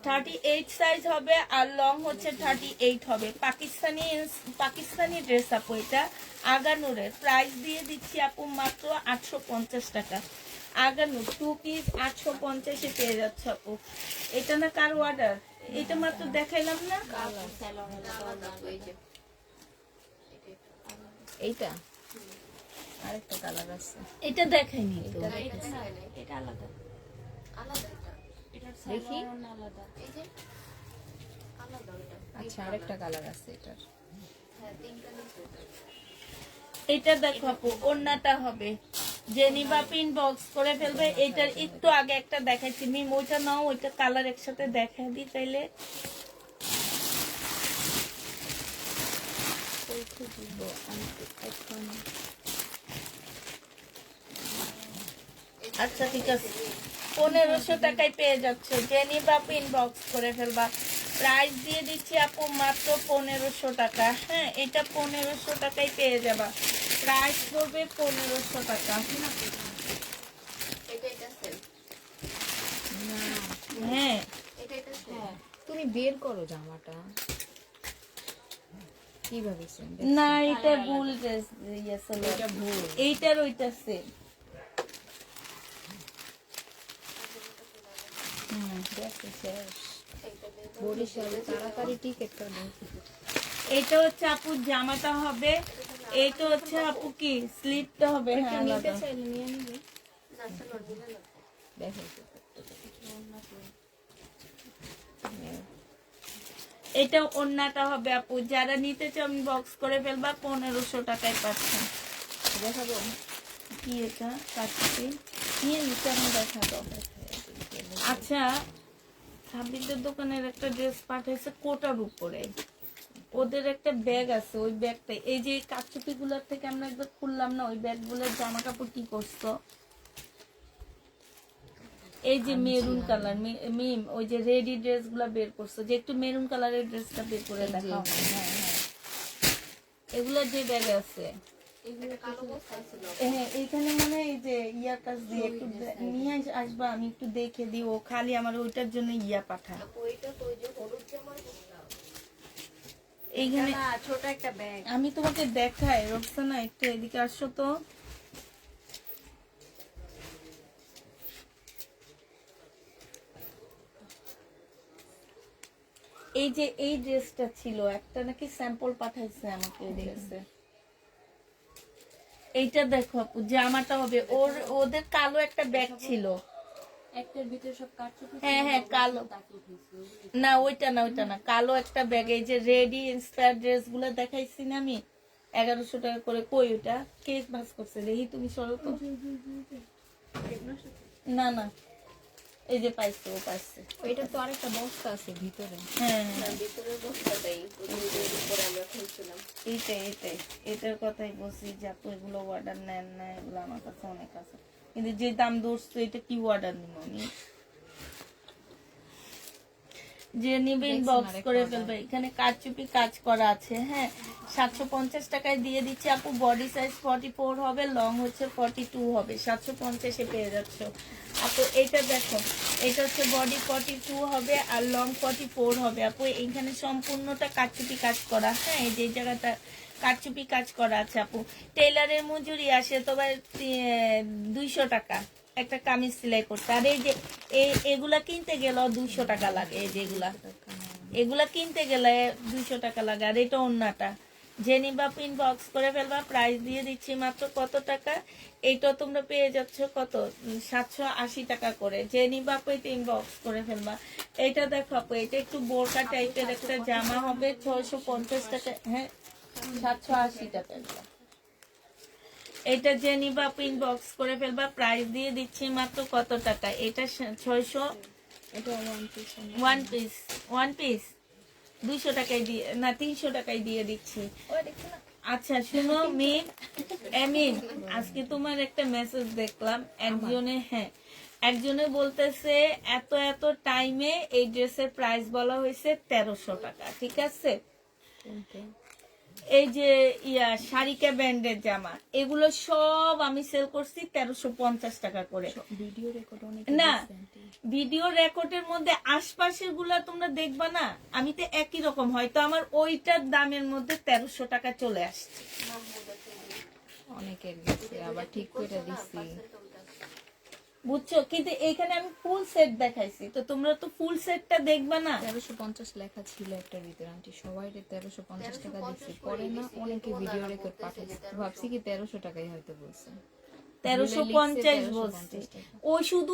38 সাইজ হবে, আর লং হচ্ছে 38 হবে। পাকিস্তানি ড্রেস আপু, এটা আগানুরের। প্রাইস দিয়ে দিচ্ছি আপু মাত্র 850 টাকা। আগানুর 2 পিস 850-এ পেয়ে যাচ্ছে আপু। এটা না কার অর্ডার, এটা মাত্র দেখাইলাম না। এইটা আরেকটা কালার আছে, এটা দেখাইনি তো। এটা দেখাচ্ছি। এটা আলাদা। আলাদা এটা। এটার দেখি। সালোয়ার আলাদা। এই যে আলাদা ওটা। আচ্ছা আরেকটা কালার আছে এটার। হ্যাঁ, তিনটা নিচে। এটা দেখো আপু, ওড়নাটা হবে। জেনিবা পিন বক্স করে ফেলবে। এটার একটু আগে একটা দেখাচ্ছি, মিম ওইটা নাও, ওইটা কালার একসাথে দেখা দি চাইলে। ওই খুঁজব আনতে এখন। আচ্ছা ঠিক আছে, 1500 টাকায় পেয়ে যাচ্ছে। জেনিবা পিন বক্স করে ফেলবা, প্রাইস দিয়ে দিচ্ছি আপু মাত্র 1500 টাকা। হ্যাঁ, এটা 1500 টাকায় পেয়ে যাবা। প্রাইস পড়বে 1500 টাকা। এটা সেল। না হ্যাঁ, এটা সেল। তুমি বের করো জামাটা কিভাবে সেম। না এটা ভুল ড্রেস, এটা ভুল। এইটার ওইটা সেম। দেখো শেষ। বরিশাল তাড়াতাড়ি টিকিট কাটো। এটা হচ্ছে আপু জামাটা হবে, এইটা হচ্ছে আপু কি স্লিপটা হবে। হ্যাঁ, নিতে আলাদা। চাইলে নিয়ে নিবে। না সালোয়ার দিলে না। দেখো এটা ওন্নাটা হবে আপু, যারা নিতে চাও আমি বক্স করে ফেলবা, 1500 টাকায় পাচ্ছেন। দেখাবো কি এটা কাটছি নিয়ে নিচে আমি দেখাবো। আচ্ছা, সাবিদের দোকানের একটা ড্রেস পাঠাইছে কোটার উপরে, ওদের একটা ব্যাগ আছে, ওই ব্যাগটা এই যে কাচুপি গুলার থেকে আমরা একবার খুললাম না, ওই ব্যাগ গুলোর জামা কাপড় কি করছো, এই যে মেরুন কালার মিম ওই যে রেডি ড্রেস গুলা বের করছো, যে একটু মেরুন কালারের ড্রেসটা বের করে দেখাও। হ্যাঁ হ্যাঁ, এগুলা যে ব্যাগে আছে, এগুলো কালো বস্তায় ছিল। হ্যাঁ এইখানে মানে এই যে ইয়ার কাছ দিয়ে একটু নিয়ে আসবা, আমি একটু দেখে দিই, ও খালি আমার ওইটার জন্য ইয়া পাঠায়। ওইটা তো ওই যে হলুদ জামার বস্তা। এইখানে না, ছোট একটা ব্যাগ। আমি তোমাকে দেখাই, রোকসানা একটু এদিকে আসো তো। এই যে এই ড্রেসটা ছিল একটা, নাকি স্যাম্পল পাঠাইছে আমাকে এই ড্রেসে। এইটা দেখো আপু, জামাটা হবে ওর, ওদের কালো একটা ব্যাগ ছিল। একটার ভিতরে সব কাটছুপি। হ্যাঁ হ্যাঁ কালো, না ওইটা না, ওইটা না, কালো একটা ব্যাগ। এই যে রেডি ইন্সপায়ার ড্রেস গুলো দেখাইছি না আমি, 1100 টাকা করে। কই ওটা কে ভাস করছে দেখি, তুমি সরো তো। না না, এই যে পাইছে, ও পাইছে। ওইটা তো আরেকটা বস্তা আছে ভিতরে। হ্যাঁ না, হ্যাঁ, ভিতরের বস্তাটাই ওদের উপরে আমরা খুলছিলাম। এইটাই এইটাই, এটার কথাই বলছি যে আপু এগুলো অর্ডার নেন না, এগুলো আমার কাছে অনেক আছে, কিন্তু যে দাম ধরছে এটা কি অর্ডার নিব আমি। যে নিবে ইনবক্স করে ফেলবে। এখানে কারচুপি কাজ করা আছে। হ্যাঁ, 750 টাকায় দিয়ে দিচ্ছি আপু। বডি সাইজ 44 হবে, লং হচ্ছে 42 হবে, 750 এ পেয়ে যাচ্ছ আপু। এটা দেখো, এটা হচ্ছে বডি 42 হবে আর লং 44 হবে আপু। এইখানে সম্পূর্ণটা কারচুপি কাজ করা। হ্যাঁ, এই যে এই জায়গাটা কারচুপি কাজ করা আছে আপু। টেইলারের মজুরি আসে তোমার 200 টাকা একটা কামিজ সেলাই করতে। আর এই যে এগুলা কিনতে গেলেও 200 টাকা লাগে। এই যে এগুলা কিনতে গেলে 200 টাকা লাগে। আর এটা অন্যটা যে নিবা ইনবক্স করে ফেলবা, প্রাইস দিয়ে দিচ্ছি মাত্র কত টাকা, এইটা তোমরা পেয়ে যাচ্ছ কত, 780 টাকা করে। যে নিবা এটা ইনবক্স করে ফেলবা। এইটা দেখো আপু, এটা একটু বোরকা টাইপের একটা জামা হবে, 650 টাকা। হ্যাঁ, 780 টাকা। এটা যে নিবা ইনবক্স করে ফেলবা, প্রাইস দিয়ে দিচ্ছি মাত্র কত টাকা, এটা 600। এটা ওয়ান পিস 200 টাকায় দিয়ে, না 300 টাকায় দিয়ে দিচ্ছি। আচ্ছা শুনো মিম, এমিন, আজকে তোমার একটা মেসেজ দেখলাম একজনে, হ্যাঁ একজনে বলতেছে এত এত টাইমে এই ড্রেসের প্রাইস বলা হয়েছে 1300 টাকা। ঠিক আছে, এই যে ইয়া শারিকা ব্র্যান্ডের জামা, এগুলো সব আমি সেল করছি 1350 টাকা করে। ভিডিও রেকর্ড অনেক না, ভিডিও রেকর্ডের মধ্যে আশপাশের গুলা তোমরা দেখবা না, আমি তো একই রকম, হয়তো আমার ওইটার দামের মধ্যে 1300 টাকা চলে আসছে। অনেকের গেছে, আবার ঠিক করে দিছি। বুঝছো, কিন্তু এইখানে আমি ফুল সেট দেখাইছি, তো তোমরা তো ফুল সেটটা দেখবা না। 1350 লেখা ছিল একটার ভিতরে, আন্টি সবাই 1350 টাকা দিচ্ছে। পরে না অনেকে ভিডিও রেকর্ড পাঠাইছে, ভাবছি কি 1300 টাকাই হয়তো বলছে। 1350 বলছি, ওই শুধু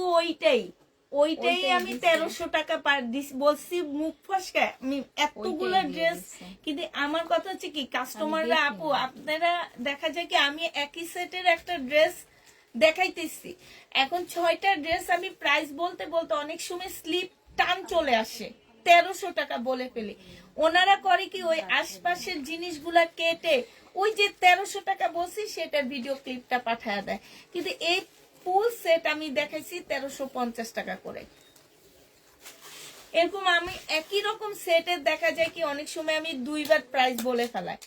ওইটাই আমি 1300 টাকা বলছি। মুখ ফসকা আমি এতগুলো ড্রেস, কিন্তু আমার কথা হচ্ছে কি কাস্টমাররা আপু, আপনারা দেখা যায় কি আমি একই সেটের একটা ড্রেস দেখাইতেছি, এখন 6টা ড্রেস আমি প্রাইস বলতে বলতে অনেক সময় স্লিপ টান চলে আসে, 1300 টাকা বলে ফেলি। ওনারা করে কি ওই আশপাশের জিনিসগুলা কেটে ওই যে 1300 টাকা বলছি সেটার ভিডিও ক্লিপটা পাঠায় দেয়, কিন্তু এই ফুল সেট আমি দেখাইছি 1350 টাকা করে। এরকম আমি একই রকম সেটের দেখা যায় কি অনেক সময় আমি 2বার প্রাইস বলে ফেলাই।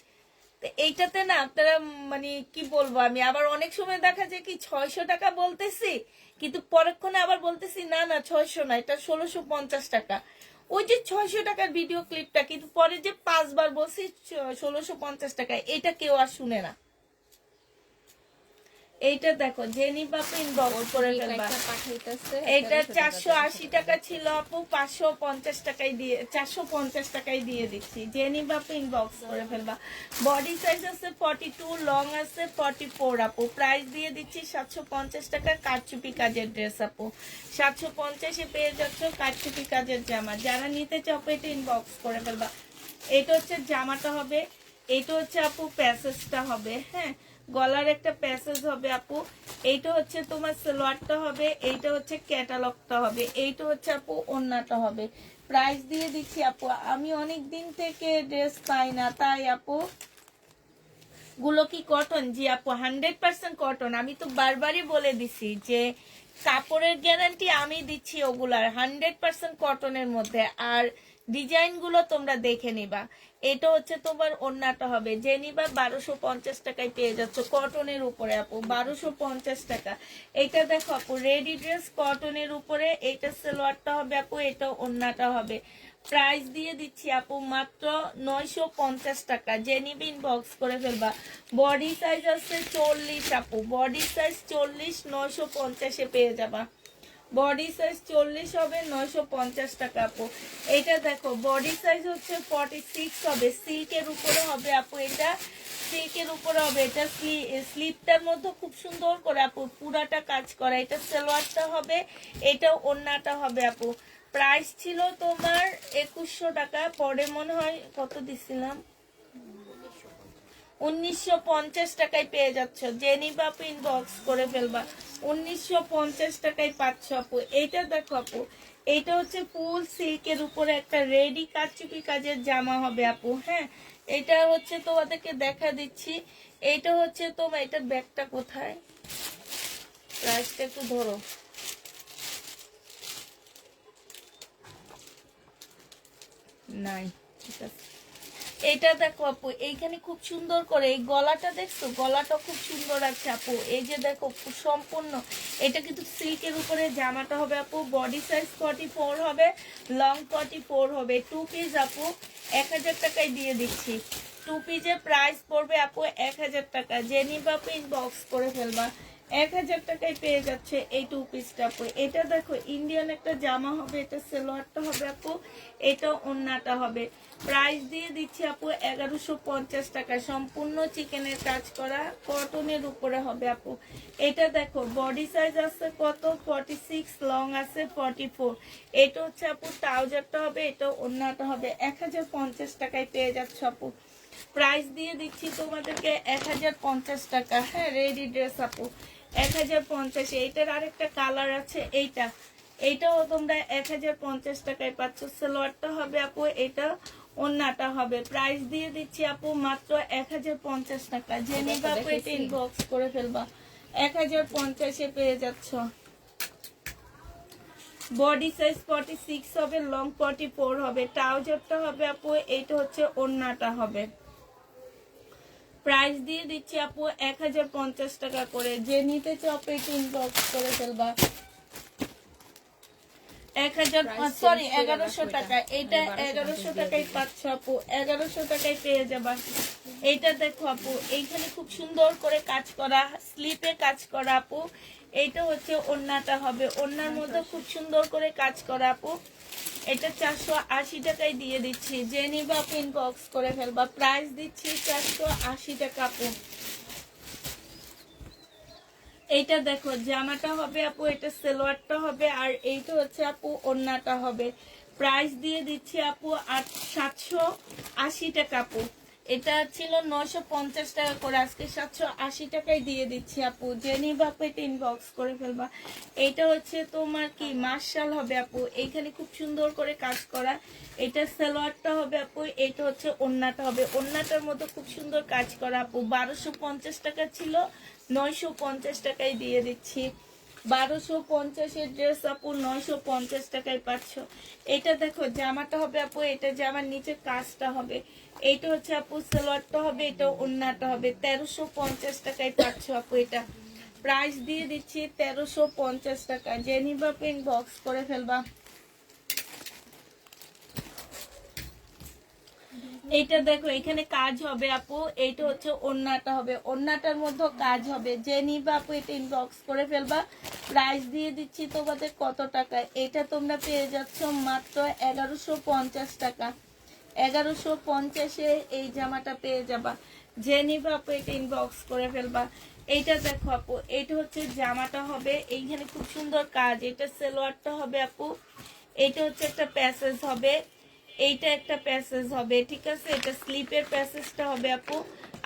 তো এইটাতে না আপনারা মানে কি বলবো, আমি আবার অনেক সময় দেখা যায় কি 600 টাকা বলতেছি, কিন্তু পরক্ষণে আবার বলতেছি না না 600 না, এটা 1650 টাকা। ওই যে 600 টাকার ভিডিও ক্লিপটা, কিন্তু পরে যে 5বার বলছি 1650 টাকা, এটা কেউ আর শুনে না। এইটা দেখো, জেনি বাপু ইনবক্স করে ফেলবা। এটা 480 টাকা ছিল আপু, 550 টাকায় দিয়ে 450 টাকায় দিয়ে দিচ্ছি। জেনি বাপু ইনবক্স করে ফেলবা। বডি সাইজ আছে 42, লং আছে 44 আপু। প্রাইস দিয়ে দিচ্ছি 750 টাকা। কারচুপি কাজের ড্রেস আপু, 750 এ পেয়ে যাচ্ছ কারচুপি কাজের জামা। যারা নিতে চাও এটা ইনবক্স করে ফেলবা। এটা হচ্ছে জামাটা হবে, এটা হচ্ছে আপু প্যাসেজটা হবে, হ্যাঁ গলার একটা প্যাসেজ হবে আপু। এইটা হচ্ছে তোমার সালোয়ারটা হবে, এইটা হচ্ছে ক্যাটালগটা হবে, এইটা হচ্ছে আপু ওড়নাটা হবে। প্রাইস দিয়ে দিচ্ছি আপু, আমি অনেক দিন থেকে ড্রেস পাই না, তাই আপু গুলো কি কটন? জি আপু 100% কটন। আমি তো বারবারই বলে দিছি যে কাপড়ের গ্যারান্টি আমি দিচ্ছি ওগুলার 100% কটনের মধ্যে। আর ডিজাইন গুলো তোমরা দেখে নিবা। এটা হচ্ছে তোমার ওড়নাটা হবে, যে নিবা 1250 টাকায় পেয়ে যাচ্ছ কটনের উপরে আপু, 1250 টাকা। এটা দেখো আপু রেডি ড্রেস কটনের উপরে, এটা সালোয়ারটা হবে আপু, এটা ওড়নাটা হবে। প্রাইস দিয়ে দিচ্ছি আপু মাত্র 950 টাকা, যে নিবে ইনবক্স করে ফেলবা। বডি সাইজ আছে 40 আপু, বডি সাইজ 40, 950 এ পেয়ে যাবা। বডি সাইজ 40 হবে, 950 টাকা আপু। এটা দেখো বডি সাইজ হচ্ছে 46 হবে, সিল্কের উপরে হবে আপু, এটা সিল্কের উপরে হবে। এটা স্লিপটার মধ্যে খুব সুন্দর করে আপু পুরাটা কাজ করা। এটা সালোয়ারটা হবে, এটা ওড়নাটা হবে আপু। প্রাইস ছিল তোমার 2100 টাকা, পরে মনে হয় কত দিছিলাম, 1950 টাকায় পেয়ে যাচ্ছ। জেনিবা আপু ইনবক্স করে ফেলবা, 1950 টাকায় পাচ্ছ আপু। এইটা দেখো আপু, এইটা হচ্ছে ফুল সিল্কের উপরে একটা রেডি কারচুপি কাজের জামা হবে আপু, হ্যাঁ এটা হচ্ছে তোমাদেরকে দেখা দিচ্ছি। এইটা হচ্ছে তোমার, এটার ব্যাগটা কোথায়, প্রাইসটা একটু ধরো, নাই ঠিক আছে। এটা দেখো আপু, এইখানে খুব সুন্দর করে এই গলাটা দেখছো, গলাটা খুব সুন্দর আছে আপু। এই যে দেখো সম্পূর্ণ এটা কিন্তু সিল্কের উপরে জামাটা হবে আপু। বডি সাইজ 44 হবে, লং 44 হবে। 2 পিস আপু 1000 টাকায় দিয়ে দিচ্ছি। 2 পিসের প্রাইস পড়বে আপু 1000 টাকা। যে নিবা আপু ইনবক্স করে ফেলবা, 1000 টাকায় পেয়ে যাচ্ছে এই 2 পিসটা আপু। এটা দেখো ইন্ডিয়ান একটা জামা হবে, এটা সালোয়ারটা হবে আপু, এটা ওড়নাটা হবে। প্রাইস দিয়ে দিচ্ছি আপু 1150 টাকা, সম্পূর্ণ চিকেনের কাজ করা কটনের উপরে হবে আপু। এটা দেখো বডি সাইজ আছে কত, 46, লং আছে 44। এটা হচ্ছে আপু ট্রাউজারটা হবে, এটা ওড়নাটা হবে। 1050 টাকায় পেয়ে যাচ্ছে আপু। প্রাইস দিয়ে দিচ্ছি তোমাদেরকে 1050 টাকা, হ্যাঁ রেডি ড্রেস আপু 1050। এইটার আরেকটা কালার আছে, এইটাও তোমরা 1050 টাকায় পাচ্ছ। সালোয়ারটা হবে আপু, এটা ওড়নাটা হবে। প্রাইস দিয়ে দিচ্ছি আপু মাত্র 1050 টাকা। যে নিবা আপু এটা ইনবক্স করে ফেলবা, 1050 পেয়ে যাচ্ছ। বডি সাইজ 46 হবে, লং 44 হবে। ট্রাউজারটা হবে আপু, এইটা হচ্ছে ওড়নাটা হবে। প্রাইস দিয়ে দিচ্ছি আপু 1050 টাকা করে। যে নিতে চাও এটা ইনবক্স করে ফেলবা। 1100 টাকা, এটা 1100 টাকায় পাচ্ছ আপু, 1100 টাকায় পেয়ে যাবা। এইটা দেখো আপু, এইখানে খুব সুন্দর করে কাজ করা, স্লিপে কাজ করা আপু। এইটা হচ্ছে ওড়নাটা হবে, ওড়নার মধ্যে খুব সুন্দর করে কাজ করা আপু। এটা 480 টাকায় দিয়ে দিচ্ছি। যে নিবা আপু ইনবক্স করে ফেলবা। প্রাইস দিচ্ছি 480 টাকা আপু। এইটা দেখো জামাটা হবে আপু, এটা সালোয়ারটা হবে, আর এইটা হচ্ছে আপু ওড়নাটা হবে। প্রাইস দিয়ে দিচ্ছি আপু 780 টাকা আপু। এটা ছিল 950 টাকা করে, আজকে 780 টাকায় দিয়ে দিচ্ছি আপু। যে নিবা আপু এটা ইনবক্স করে ফেলবা। এটা হচ্ছে তোমার কি মার্শাল হবে আপু, এইখানে খুব সুন্দর করে কাজ করা। এটা সালোয়ারটা হবে আপু, এটা হচ্ছে ওড়নাটা হবে। ওড়নাটার মধ্যে খুব সুন্দর কাজ করা আপু। 1250 টাকা ছিল, 950 টাকায় দিয়ে দিচ্ছি। 1250-এর ড্রেস আপু 950 টাকায় পাচ্ছ। এটা দেখো জামাটা হবে আপু, এটা জামার নিচে কাজটা হবে। এইটা হচ্ছে আপু সালোয়ারটা হবে, এটা ওড়নাটা হবে। 1350 টাকায় পাচ্ছ আপু। এটা প্রাইস দিয়ে দিচ্ছি 1350 টাকা। যে নিবা পিন বক্স করে ফেলবা। এইটা দেখো এখানে কাজ হবে আপু, এইটা হচ্ছে ওড়নাটা হবে, ওড়নাটার মধ্যে কাজ হবে। যে নিবা আপু এটা ইনবক্স করে ফেলবা। প্রাইস দিয়ে দিচ্ছি তোমাদের কত টাকা, এটা তোমরা পেয়ে যাচ্ছ মাত্র 1150 টাকা। 1150-এ এই জামাটা পেয়ে যাবা। যে নিবা আপু এটা ইনবক্স করে ফেলবা। এইটা দেখো আপু, এটা হচ্ছে জামাটা হবে, এইখানে খুব সুন্দর কাজ। এটা সালোয়ারটা হবে আপু, এটা হচ্ছে একটা প্যাসেজ হবে, এইটা একটা প্যাসেজ হবে, ঠিক আছে, এটা স্লিপের প্যাসেজটা হবে আপু।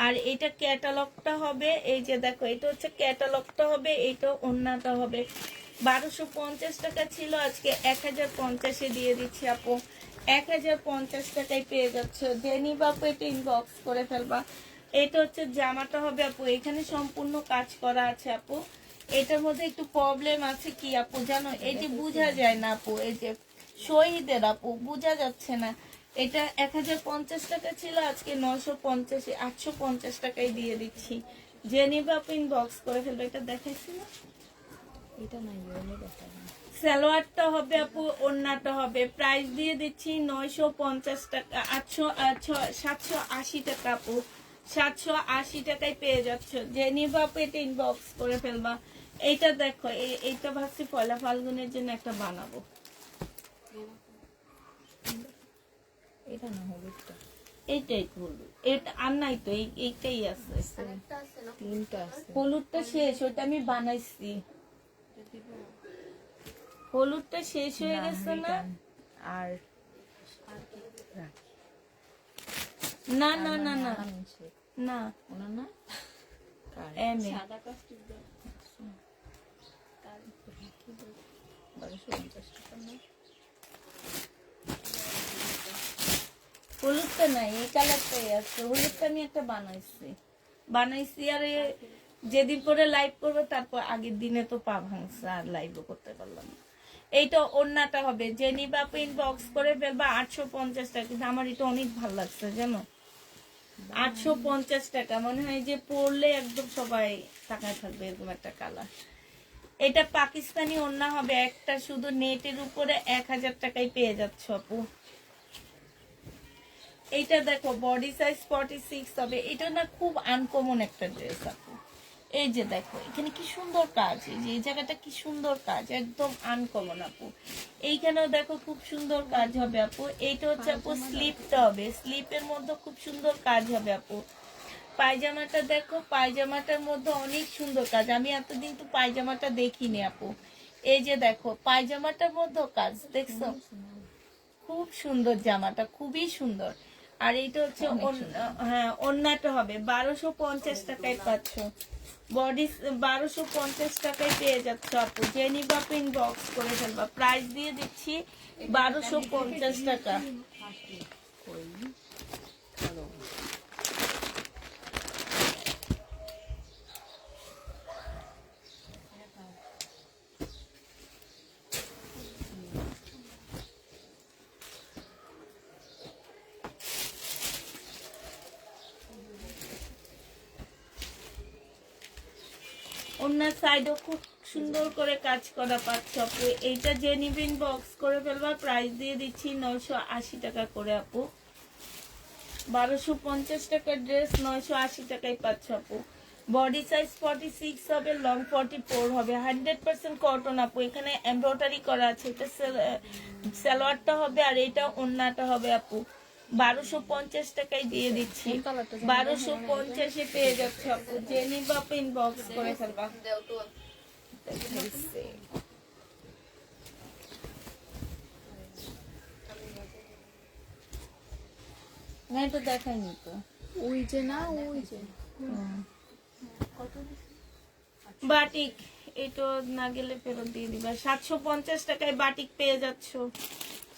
আর এটা ক্যাটালগটা হবে, এই যে দেখো এটা হচ্ছে ক্যাটালগটা হবে, এইটা ওড়নাটা হবে। 1250 টাকা ছিল, আজকে 1050-এ দিয়ে দিচ্ছি আপু। 1050 টাকায় পেয়ে যাচ্ছ। জেনি বাপু এটা ইনবক্স করে ফেলবা। এটা হচ্ছে জামাটা হবে আপু, এখানে সম্পূর্ণ কাজ করা আছে আপু। এটার মধ্যে একটু প্রবলেম আছে কি আপু জানো, এই যে বোঝা যায় না আপু, এই যে শহীদের আপু বোঝা যাচ্ছে না। এটা 1050 টাকা ছিল, আজকে 950, 850 টাকায় দিয়ে দিচ্ছি। জেনি বাপু ইনবক্স করে ফেলবে। এটা দেখাইছি না, এটা নাই ওলে দেখা না। সালোয়ারটা হবে আপু, ওড়নাটা হবে। প্রাইস দিয়ে দিচ্ছি 950 টাকা, 780 টাকা আপু। 780 টাকায় পেয়ে যাচ্ছ। যে নিবা আপু এটা ইনবক্স করে ফেলবা। এইটা দেখো, এইটা ভাবছি পয়লা ফাল্গুনের জন্য একটা বানাবো। এটা না হলুদটা। এইটাই হলুদ, এটা আর নাই তো, এইটাই আছে। তিনটা আছে। হলুদটা শেষ, ওইটা আমি বানাইছি। হলুদটা শেষ হয়ে গেছে না? আর না না না না না, ওনা না কার এম এ। 1250 টাকা না। হলুদটা নাই, এই কালারটাই আছে। হলুদটা আমি একটা বানাইছি আর যেদিন পরে লাইভ করবো তারপর আগের দিনে তো পা ভাঙছে, আর লাইভও করতে পারলাম না। এইটা ওড়নাটা হবে, জেনি বাপু ইনবক্স করে ফেলবা। 850 টাকা, কিন্তু আমার এটা অনেক ভালো লাগছে জানো। 850 টাকা, মনে হয় যে পরলে একদম সবাই তাকায় থাকবে, এরকম একটা কালার। এটা পাকিস্তানি ওড়না হবে, একটা শুধু নেটের উপরে 1000 টাকায় পেয়ে যাচ্ছ আপু। এইটা দেখো বডি সাইজ 46 হবে। এটা না খুব আনকমন একটা ড্রেস আপু। এই যে দেখো এখানে কি সুন্দর কাজ, এই যে এই জায়গাটা কি সুন্দর কাজ, একদম আনকমন আপু। এইখানেও দেখো খুব সুন্দর কাজ হবে আপু। এইটা হচ্ছে আপু স্লিপটা হবে, স্লিপের মধ্যে খুব সুন্দর কাজ হবে আপু। পায়জামাটা দেখো, পায়জামাটার মধ্যে অনেক সুন্দর কাজ। আমি এতদিন তো পায়জামাটা দেখিনি আপু। এই যে দেখো পায়জামাটার মধ্যে কাজ দেখছো, খুব সুন্দর জামাটা, খুবই সুন্দর। আর এইটা হচ্ছে হ্যাঁ ওড়নাটা হবে। 1250 টাকায় পাচ্ছ। বডি 1250 টাকায় পেয়ে যাচ্ছ আপু। জেনি বাপু ইনবক্স করে ফেলবা। প্রাইস দিয়ে দিচ্ছি 1250 টাকা। ওনার সাইডও খুব সুন্দর করে কাজ করা পাচ্ছ আপু। এইটা যে নিবেন বক্স করে ফেলবা। প্রাইস দিয়ে দিচ্ছি 980 টাকা করে আপু। 1250 টাকার ড্রেস 980 টাকায় পাচ্ছ আপু। বডি সাইজ 46 হবে, লং 44 হবে। 100% কটন আপু। এখানে এমব্রয়ডারি করা আছে। এটা সালোয়ারটা হবে, আর এটা ওড়নাটা হবে আপু। 1250 টাকায় দিয়ে দিচ্ছি। 1250-এ পেয়ে যাচ্ছে আপু। জেনি বাপু ইনবক্স করে ফেলবা। না এটা দেখাইনি তো। ওই যে না ওই যে বাটিক, এটা না গেলে ফেরত দিয়ে দিবা। 750 টাকায় বাটিক পেয়ে যাচ্ছ।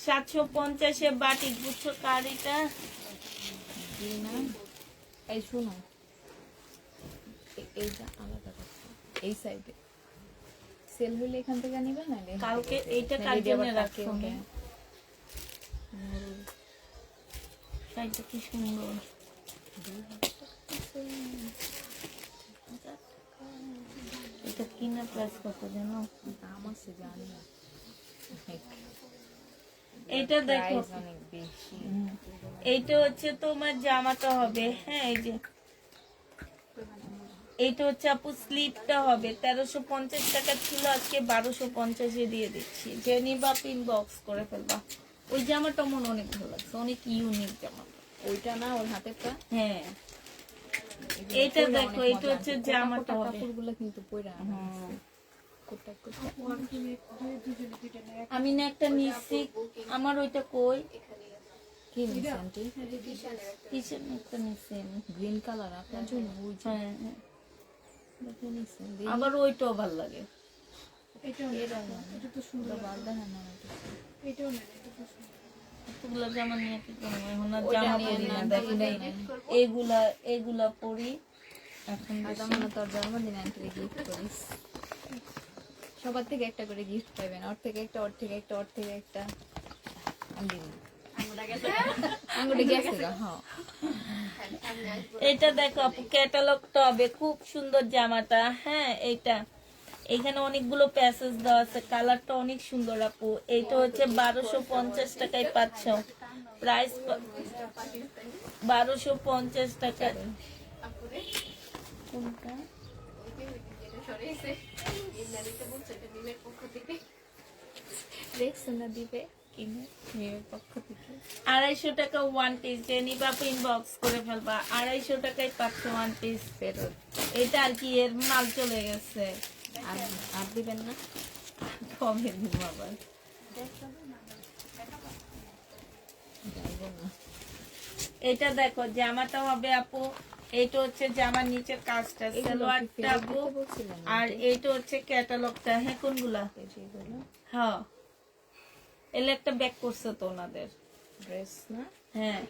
750-এ বাটিক, বুঝছো কার এটা? না এই শোনো, এইটা আলাদা কথা। এই সাইডে সেল হইলে এখান থেকে নিবে না কালকে এইটা কার জন্য রাখছো? শাড়িটা কি সুন্দর। এটা কিনা প্রাইস কত জানো? দাম আছে জানি না, এটা দেখো, প্রাইস অনেক বেশি। এইটা হচ্ছে তোমার জামাটা হবে। হ্যাঁ এই যে এইটা হচ্ছে আপু স্লিপটা হবে। 1350 টাকা ছিল, আজকে 1250-এ দিয়ে দিচ্ছি। জেনি বাপ ইনবক্স করে ফেলবা। ওই জামাটা মনে অনেক ভালো লাগছে, অনেক ইউনিক জামাটা। ওইটা না ওর হাতেরটা। হ্যাঁ এটা দেখো, এটা হচ্ছে জামাটা হবে। কাপড়গুলো কিন্তু পয়রা আমি না একটা নিচ্ছি, আমার ওইটা কই? কি নিছে আন্টি? কিসের একটা নিচ্ছি আমি। গ্রিন কালার আপনার জন্য ওই যে হ্যাঁ হ্যাঁ। দেখে নিছেন। আবার ওইটাও ভালো লাগে। এটাও নেন, এটা তো সুন্দর। বাল দেখেন না আমাকে। এটাও নেন, এটা তো সুন্দর। এতগুলা জামা নিয়ে কি করবো? এখন আর ওইটা জামা নিয়ে পরি না, নেন, দেখো ওইটাই নাই। নেন। এগুলা পরি এখন আর বেশি। আমরা তোর জন্মদিনে আন্টিকে গিফট করিস। সবার থেকে একটা করে গিফট পাইবেন, ওর থেকে একটা, ওর থেকে একটা, ওর থেকে একটা। আমি দিব আঙ্গুলে গেছে গা, হ্যাঁ। এটা দেখো আপু, ক্যাটালগটা হবে খুব সুন্দর জামাটা। হ্যাঁ, এইটা এখানে অনেকগুলো প্যাসেজ দেওয়া আছে, কালারটা অনেক সুন্দর আপু। এইটা হচ্ছে 1250 টাকায় পাচ্ছ। প্রাইস 1250 টাকা। কোনটা? দেখছেন না দিবে কিনে মেয়ের পক্ষ থেকে। 250 টাকা ওয়ান পিস, যে নিবা ইনবক্স করে ফেলবা। 250 টাকায় পাচ্ছ ওয়ান পিস ফেরত। এটা আর কি, এর মাল চলে গেছে। আর আর দিবেন না? কমে দিব আবার। যাইবো না। এটা দেখো জামাটা হবে আপু, এইটা হচ্ছে জামার নিচের কাজটা, এগুলো কি সালোয়ারটা ফেরত আপু, দিতে বলছিলেন আর নাকি? এইটা হচ্ছে ক্যাটালগটা। হ্যাঁ, কোনগুলা? এই যে এগুলো হ্যাঁ, এলে একটা ব্যাক করছে তো ওনাদের। ড্রেস না? হ্যাঁ,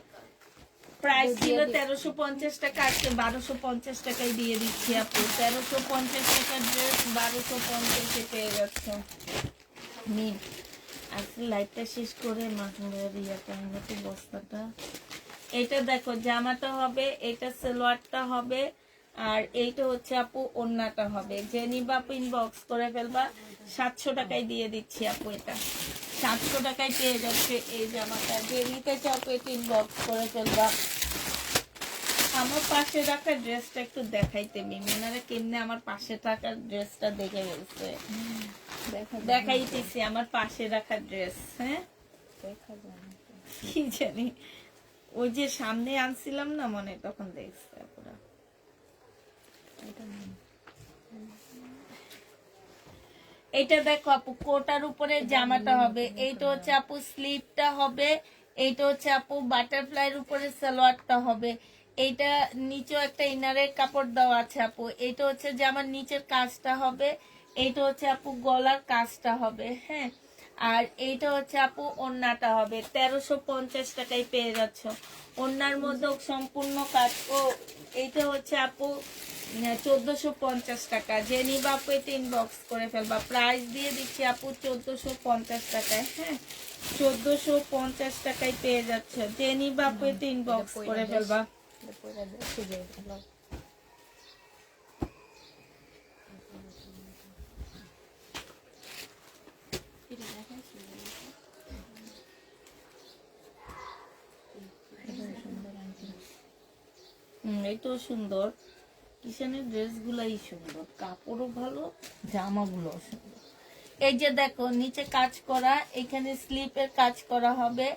প্রাইস ছিল 1350 টাকা, আজকে 1250 টাকায় দিয়ে দিচ্ছি আপু। 1350 টাকার ড্রেস 1250 পেয়ে যাচ্ছ। নিন, আজকে লাইটটা শেষ করে মাঝের ইয়াটা তো বস্তাটা। এটা দেখো জামাটা হবে, এটা সালোয়ারটা হবে, আর এইটা হচ্ছে আপু ওড়নাটা হবে। যে নিবা আপু ইনবক্স করে ফেলবা। 700 টাকায় দিয়ে দিচ্ছি আপু। এটা 700 টাকায় পেয়ে যাচ্ছে এই জামাটা। যে নিতে চাও পেট ইনবক্স করে ফেলবা। আমার পাশে রাখা ড্রেসটা একটু দেখাইতে মিনারা কেমনে আমার পাশে থাকা ড্রেসটা দেখে বলছে। দেখা দেখাইতেছি আমার পাশে রাখা ড্রেস। হ্যাঁ, দেখা যায় না তো। কি জানি, ওই যে সামনে আনছিলাম না মনে, তখন দেখছে পুরা। এটা নেই। এইটা দেখো আপু, কোটার উপরে জামাটা হবে। এইটা হচ্ছে আপু স্লিভটা হবে। এইটা হচ্ছে আপু বাটারফ্লাইয়ের উপরে সালোয়ারটা হবে। এইটা নিচেও একটা ইনারের কাপড় দেওয়া আছে আপু। এইটা হচ্ছে জামার নিচের কাজটা হবে। এইটা হচ্ছে আপু গলার কাজটা হবে। হ্যাঁ, আর এইটা হচ্ছে আপু ওড়নাটা হবে। 1350 টাকায় পেয়ে যাচ্ছ। ওড়নার মধ্যে সম্পূর্ণ কাজ। ও এইটা হচ্ছে আপু 1450 টাকা। যে নিবা আপু এটা ইনবক্স করে ফেলবা। প্রাইস দিয়ে দিচ্ছি আপু 1450 টাকায়। হ্যাঁ, 1450 টাকায় পেয়ে যাচ্ছে। যে নিবা আপু এটা ইনবক্স করে ফেলবা। এটা পরে দেখে যাই ভালো। এটা সুন্দর আন্টি। এটাও সুন্দর। কিষানের ড্রেস গুলাই সুন্দর, কাপড়ও ভালো, জামাগুলো সুন্দর। এই যে দেখো নিচে কাজ করা, এখানে স্লিপের কাজ করা হবে।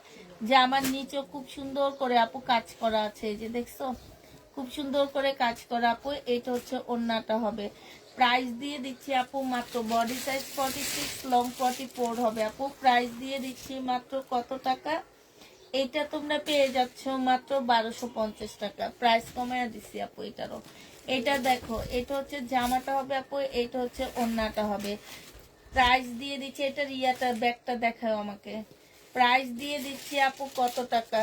জামার নিচে খুব সুন্দর করে আপু কাজ করা আছে। এই যে দেখছো, খুব সুন্দর করে কাজ করা আপু। এটা হচ্ছে ওড়নাটা হবে। প্রাইস দিয়ে দিচ্ছি আপু মাত্র, বডি সাইজ 46, লং 44 হবে আপু। প্রাইস দিয়ে দিচ্ছি মাত্র কত টাকা? এটা তোমরা পেয়ে যাচ্ছ মাত্র 1250 টাকা। প্রাইস কমায় দিচ্ছি আপু এটারও। এটা দেখো, এটা হচ্ছে জামাটা হবে আপু, এটা হচ্ছে ওড়নাটা হবে। প্রাইস দিয়ে দিচ্ছি, এটার ইয়াটা ব্যাগটা দেখাও আমাকে। প্রাইস দিয়ে দিচ্ছি আপু কত টাকা?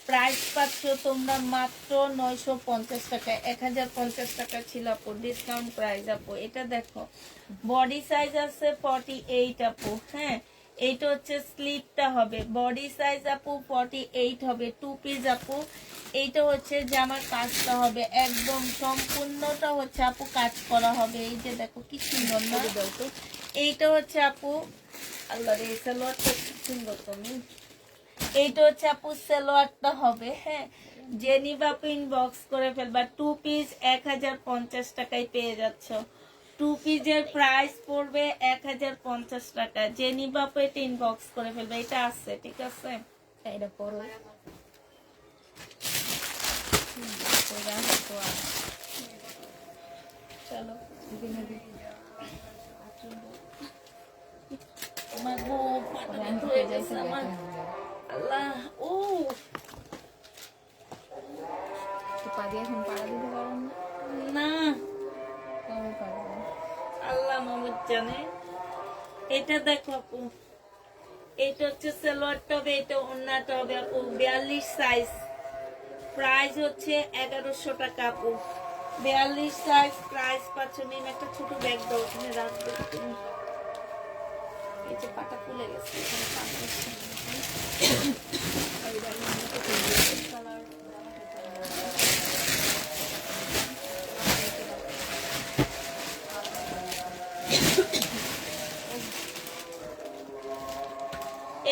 প্রাইস পাচ্ছ তোমরা মাত্র 950 টাকা। 1050 টাকা ছিল আপু, ডিসকাউন্ট প্রাইস আপু। এটা দেখো, বডি সাইজ আছে 48 আপু। হ্যাঁ, এইটা হচ্ছে স্লিপটা হবে। বডি সাইজ আপু 48 হবে, 2 পিস আপু। এইটা হচ্ছে জামার কাজটা হবে, একদম সম্পূর্ণটা হচ্ছে আপু কাজ করা হবে। এই যে দেখো কি সুন্দর না? এইটা হচ্ছে আপু, আল্লাহ রে, সালোয়ারটা কি সুন্দর। তুমি এইটা হচ্ছে আপু সালোয়ারটা হবে। হ্যাঁ, যে নিবা আপু ইনবক্স করে ফেলবা। 2 পিস 1050 টাকায় পেয়ে যাচ্ছ। 2 পিসের প্রাইস পড়বে 1050 টাকা। যে নিবা আপু এটা ইনবক্স করে ফেলবা। এটা আছে, ঠিক আছে? এটা পরো। চলো, এখানে দিই। আমার বউ পরে পাটা আন্টি হয়ে যাইতে গেছে আমার। দেখেন। আল্লাহ ও তো পা দিয়ে এখন পাড়া দিতে পারেন না, না, কবে পারবেন? আল্লাহ মামুদ জানে। এটা দেখো আপু, এটা হচ্ছে সালোয়ারটা হবে, এটা ওন্নাটা হবে আপু 42 সাইজ, প্রাইস হচ্ছে 1100 টাকা আপু। 42 সাইজ প্রাইস পাচ্ছ। নিন একটা ছোট ব্যাগ দাও, ওখানে রাখবে তুমি। এই যে পাটা খুলে গেছে, এখানে পাটা আছে।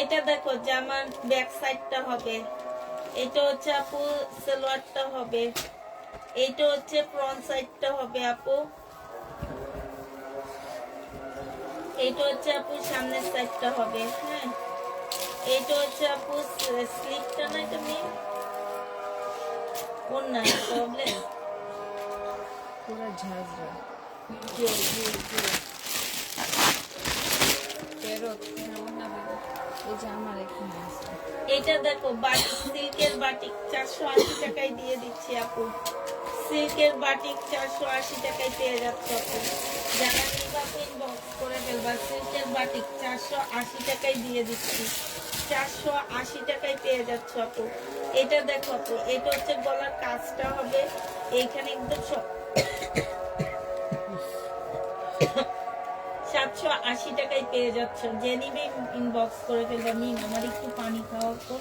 এটা দেখো জামার ব্যাক সাইডটা হবে, এটা হচ্ছে আপু সালোয়ারটা হবে, এটা হচ্ছে ফ্রন্ট সাইডটা হবে আপু, এটা হচ্ছে আপু সামনের সাইডটা হবে। হ্যাঁ, এটা হচ্ছে আপু স্লিপটা না, এটা মেয়ে কোন না প্রবলেম। পুরো ঝাঁঝরা ফেরত এমন না বলো। এই যে আমার এখানে আছে, এটা দেখো বাটিক, সিল্কের বাটিক 480 টাকায় দিয়ে দিচ্ছি আপু। সিল্কের বাটিক 480 টাকায় পেয়ে যাচ্ছে আপু। যারা নিবা ইনবক্স করে ফেলবা। সিল্কের বাটিক 480 টাকায় দিয়ে দিচ্ছি, 480 টাকায় পেয়ে যাচ্ছ আপু। এটা দেখো আপু, এটা হচ্ছে গলার কাজটা হবে এইখানে একদম 780 টাকায় পেয়ে যাচ্ছ। যে নিবে ইনবক্স করে ফেলবা। নিন, আমার একটু পানি খাওয়া তো।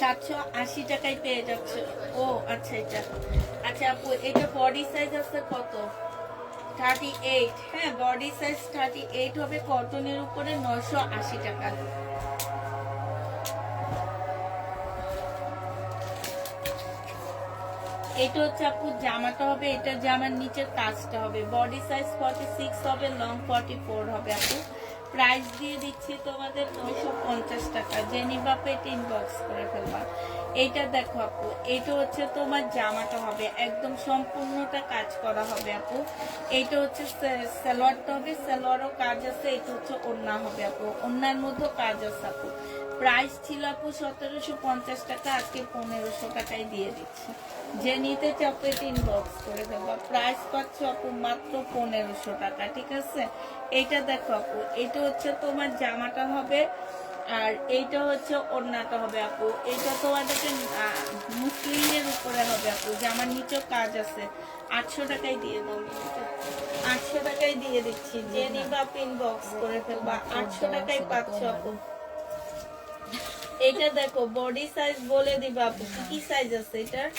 780 টাকায় পেয়ে যাচ্ছে। ও আচ্ছা, এটা আচ্ছা আপু, এটা বডি সাইজ আছে কত? 38। হ্যাঁ, বডি সাইজ 38 হবে, কটনের উপরে 980 টাকা। এটা হচ্ছে আপু জামাটা হবে, এটা জামার নিচের কাজটা হবে। বডি সাইজ 46 হবে, লং 44 হবে আপু। প্রাইস দিয়ে দিচ্ছি তোমাদের 950 টাকা। যে নিবা পেট ইনবক্স করে ফেলবা। এইটা দেখো আপু, এটা হচ্ছে তোমার জামাটা হবে, একদম সম্পূর্ণটা কাজ করা হবে আপু। এইটা হচ্ছে সালোয়ারটা হবে, সালোয়ারও কাজ আছে। এটা হচ্ছে ওড়না হবে আপু, ওড়নার মধ্যে কাজ আছে আপু। প্রাইস ছিল আপু 1750 টাকা, আজকে 1500 টাকায় দিয়ে দিচ্ছি। যে নিতে চকলেট ইনবক্স করে দেবো। প্রাইস পাচ্ছ আপু মাত্র 1500 টাকা, ঠিক আছে। এইটা দেখো আপু, এটা হচ্ছে তোমার জামাটা হবে, আর এইটা হচ্ছে ওড়নাটা হবে আপু। এইটা তোমাদেরকে মুসলিমের উপরে হবে আপু, জামার নিচেও কাজ আছে। 800 টাকায় দিয়ে দাও। 800 টাকায় দিয়ে দিচ্ছি। যে নিবা ইনবক্স করে ফেলবা। 800 টাকায় পাচ্ছ আপু। এটা দেখো বডি সাইজ বলে দিবা আপু, কি সাইজ আছে এটার?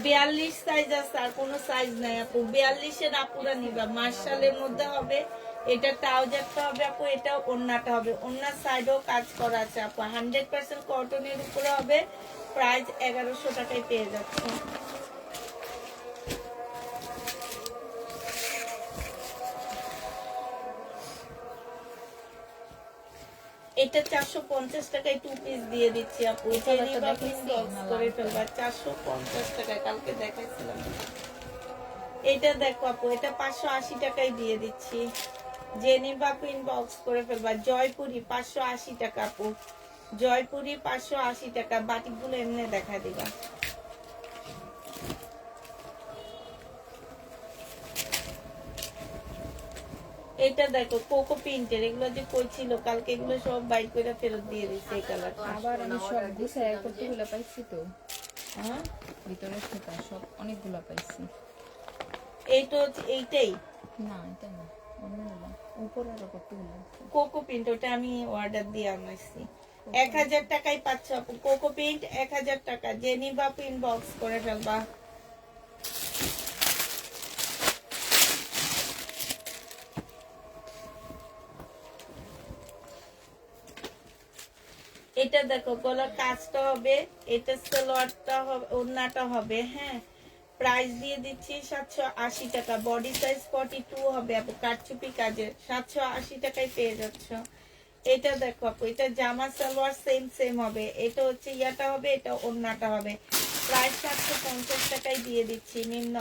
42 সাইজ আছে, আর কোনো সাইজ নাই আপু। 42-এর আপুরা নিবা, মার্শালের মধ্যে হবে। এটা ট্রাউজারটা হবে আপু, এটা ওড়নাটা হবে, ওড়নার সাইডেও কাজ করা আছে আপু। 100% কটনের উপরে হবে। প্রাইস 1100 টাকায় পেয়ে যাচ্ছে। এটা 450 টাকায় 2 পিস দিয়ে দিচ্ছি আপু। যে নিবা ইনবক্স করে ফেলবা। 450 টাকায় কালকে দেখাইছিলাম। এটা দেখো আপু, এটা 580 টাকায় দিয়ে দিচ্ছি। যে নিবা ইনবক্স করে ফেলবা। জয়পুরি 580 টাকা আপু, জয়পুরি 580 টাকা। বাটিকগুলো এমনি দেখা দিবা। এটা দেখো কোকো প্রিন্টের, এগুলো যে কইছিল কালকে, এগুলো সব বাইর করে ফেরত দিয়ে দিচ্ছে এই কালারটা। আবার আমি সব গুছায় কতগুলো পাইছি তো, হ্যাঁ, ভিতরের থেকে সব অনেকগুলো পাইছি। এইটা হচ্ছে এইটাই না এটা না, অন্যগুলো উপরে আরো কতগুলো আছে। কোকো প্রিন্ট, ওটা আমি অর্ডার দিয়ে আনাইছি। 1000 টাকায় পাচ্ছ আপু কোকো প্রিন্ট, 1000 টাকা। যে নিবা ইনবক্স করে ফেলবা। এটা দেখো গলার কাজটা হবে, এটা সালোয়ারটা হবে, ওড়নাটা হবে। হ্যাঁ, প্রাইস দিয়ে দিচ্ছি 780 টাকা। বডি সাইজ 42 হবে আপু, কারচুপি কাজের, 780 টাকায় পেয়ে যাচ্ছ। এটা দেখো আপু, এটা জামা সালোয়ার সেম সেম হবে, এটা হচ্ছে ইয়াটা হবে, এটা ওড়নাটা হবে। প্রাইস 750 টাকায় দিয়ে দিচ্ছি। নিম্ন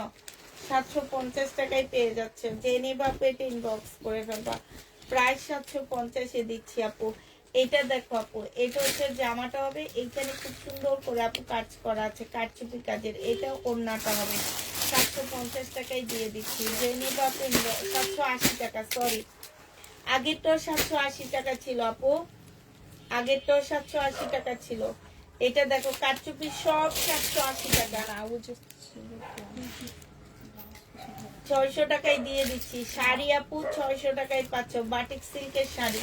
750 টাকায় পেয়ে যাচ্ছে, যে নিবা আপু এটা ইনবক্স করে ফেলবা। প্রাইস 750 দিচ্ছি আপু। এটা দেখো আপু, এটা হচ্ছে জামাটা হবে, এইখানে খুব সুন্দর করে আপু কাজ করা আছে, কারচুপি কাজের, এটা ওড়নাটা হবে। 750 টাকায় দিয়ে দিচ্ছি, যে নিবা আপু 780 টাকা, সরি আগেরটাও 780 টাকা ছিল আপু, আগেরটাও 780 টাকা ছিল। এটা দেখো কারচুপি সব 780 টাকা। 600 টাকায় দিয়ে দিচ্ছি। শাড়ি আপু 600 টাকায় পাচ্ছ, বাটিক সিল্কের শাড়ি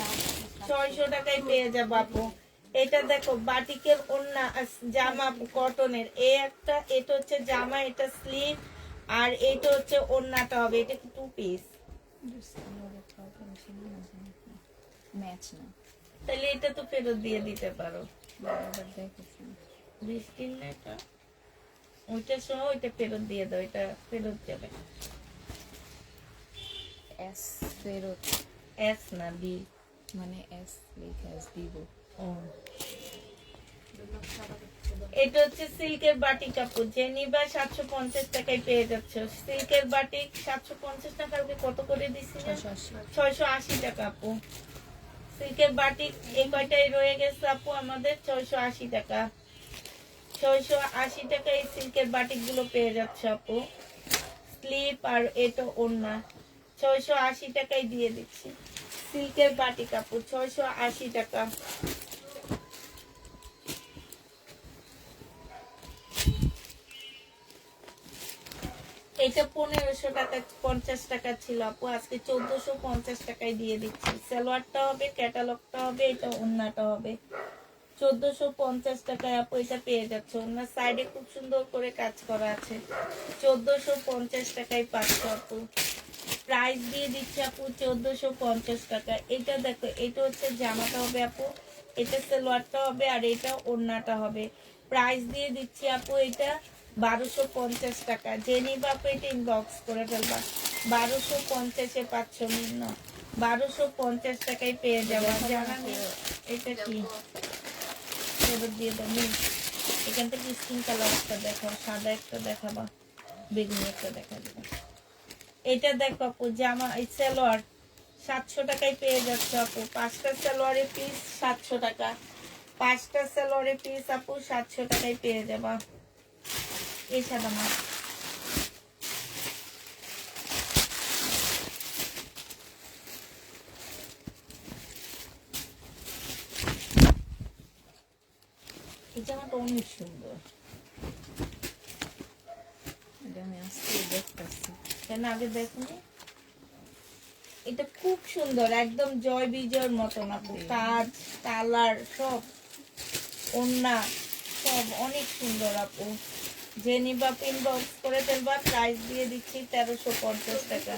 600 টাকায় পেয়ে যাবো আপু। এটা দেখো বাটিকের ওড়না জামা আপু কটনের, একটা এটা হচ্ছে জামা, এটা স্লিভ, আর এটা হচ্ছে ওড়নাটা হবে। এটা কি 2 পিস? ম্যাচ না, তাহলে এটা তো ফেরত দিয়ে দিতে পারো। বারবার দেখেছি। বৃষ্টির না এটা, ওইটার সময় ওইটা ফেরত দিয়ে দাও, এটা ফেরত যাবে। এস ফেরত এস না বি, মানে এস লিখে এস দিব। ও এটা হচ্ছে সিল্কের বাটিক কাপড়, যে নিবা 750 টাকায় পেয়ে যাচ্ছে। সিল্কের বাটিক 750 টাকার কত করে দিছি? 680 টাকা আপু। সিল্কের বাটিক এই কয়টাই রয়ে গেছে আপু আমাদের, 680 টাকা। 680 টাকায় এই সিল্কের বাটিক গুলো পেয়ে যাচ্ছে আপু। স্লিপ আর এটা ওড়না 680 টাকায় দিয়ে দিচ্ছি। সিল্কের বাটিক আপু 680 টাকা। এটা 1500 টাকা 50 টাকা ছিল আপু, আজকে 1450 টাকায় দিয়ে দিচ্ছি। সালোয়ারটা হবে, ক্যাটালগটা হবে, এটা ওড়নাটা হবে। 1450 টাকায় আপু এটা পেয়ে যাচ্ছে। ওড়নার সাইডে খুব সুন্দর করে কাজ করা আছে। 1450 টাকায় পাচ্ছ আপু। প্রাইস দিয়ে দিচ্ছি আপু 1450 টাকা। এটা দেখো, এটা হচ্ছে জামাটা হবে আপু, এটা সালোয়ারটা হবে, আর এটা ওড়নাটা হবে। প্রাইস দিয়ে দিচ্ছি আপু এটা 1250 টাকা। যে নিবা আপু এটা ইনবক্স করে ফেলবা। 1250-এ পাচ্ছ নিম্ন, 1250 টাকায় পেয়ে যাবো। জানা নেই এটা কি, ফেরত দিয়ে দাও। এখান থেকে স্কিন কালার একটা দেখাও, সাদা একটা দেখাবা, বেগুনি একটা দেখা দেবো। এটা দেখো আপু, জামা এই সালোয়ার 700 টাকায় পেয়ে যাচ্ছে আপু। 5টা সালোয়ারের পিস 700 টাকা, 5টা সালোয়ারের পিস আপু 700 টাকায় পেয়ে যাবা। এই সাদা মাছ এই জামাটা অনেক সুন্দর, এটা আমি আজকে দেখতেছি। কেন আগে দেখুনি? এটা খুব সুন্দর, একদম জয় বিজয়ের মতন আপু, কাজ কালার সব, ওন্না সব অনেক সুন্দর আপু। যে নিবা ইনবক্স করে ফেলবা। প্রাইস দিয়ে দিচ্ছি 1350 টাকা,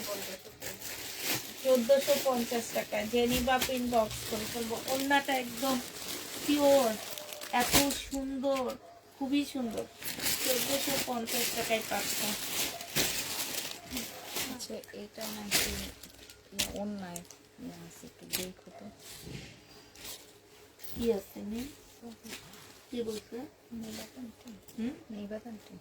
1450 টাকা। যে নিবা ইনবক্স করে ফেলবো। ওন্নাটা একদম পিওর, এত সুন্দর, খুবই সুন্দর। 1450 টাকায় পাচ্ছ। আচ্ছা এটা নাকি অন্যায় আছে, একটু দেখো তো। কি আছে নেই, কি বলছে? নিবাদনটি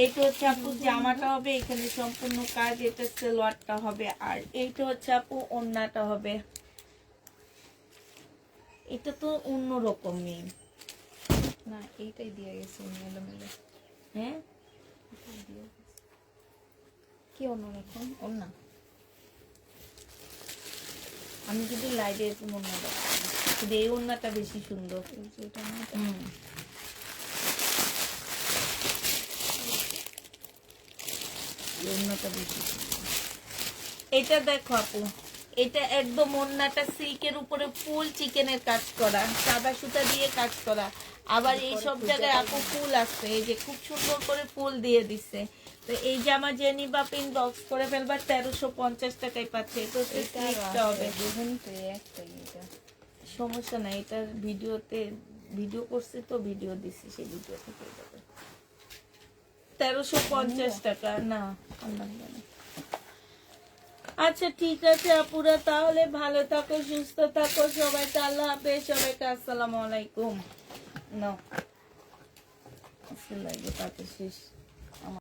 এইটা হচ্ছে আপু জামাটা হবে, এখানে সম্পূর্ণ কাজ, এটা সালোয়ারটা হবে, আর এইটা হচ্ছে আপু ওড়নাটা হবে। এটা তো অন্যরকমই, না, এইটাই দিয়ে গেছে মেলে। হ্যাঁ কি অন্যরকম অন্য? আমি যদি লাইটে এরকম ওড়না দেখাই, কিন্তু এই ওড়নাটা বেশি সুন্দর। এটা না, এই ওড়নাটা বেশি সুন্দর। এটা দেখো আপু, এটা একদম ওড়নাটা সিল্কের উপরে ফুল চিকেনের কাজ করা, সাদা সুতা দিয়ে কাজ করা। আবার এই সব জায়গায় আপু ফুল আসছে, এই যে খুব সুন্দর করে ফুল দিয়ে দিচ্ছে। তো এই জামা যে নিবা ইনবক্স করে ফেলবা, 1350 টাকায় পাচ্ছে। এটা হচ্ছে স্লিপটা হবে। দেখুন তো একটাই এটা। সমস্যা নাই, এটার ভিডিও করছি তো, ভিডিও দিচ্ছি, সেই ভিডিও থেকে যাবে। 1350 টাকা না আর লাগবে না। আচ্ছা ঠিক আছে আপুরা, তাহলে ভালো থাকো, সুস্থ থাকো, সবাইকে আল্লাহ হাফেজ, সবাইকে আসসালামু আলাইকুম। নাও আজকে লাগবে তাতে শেষ।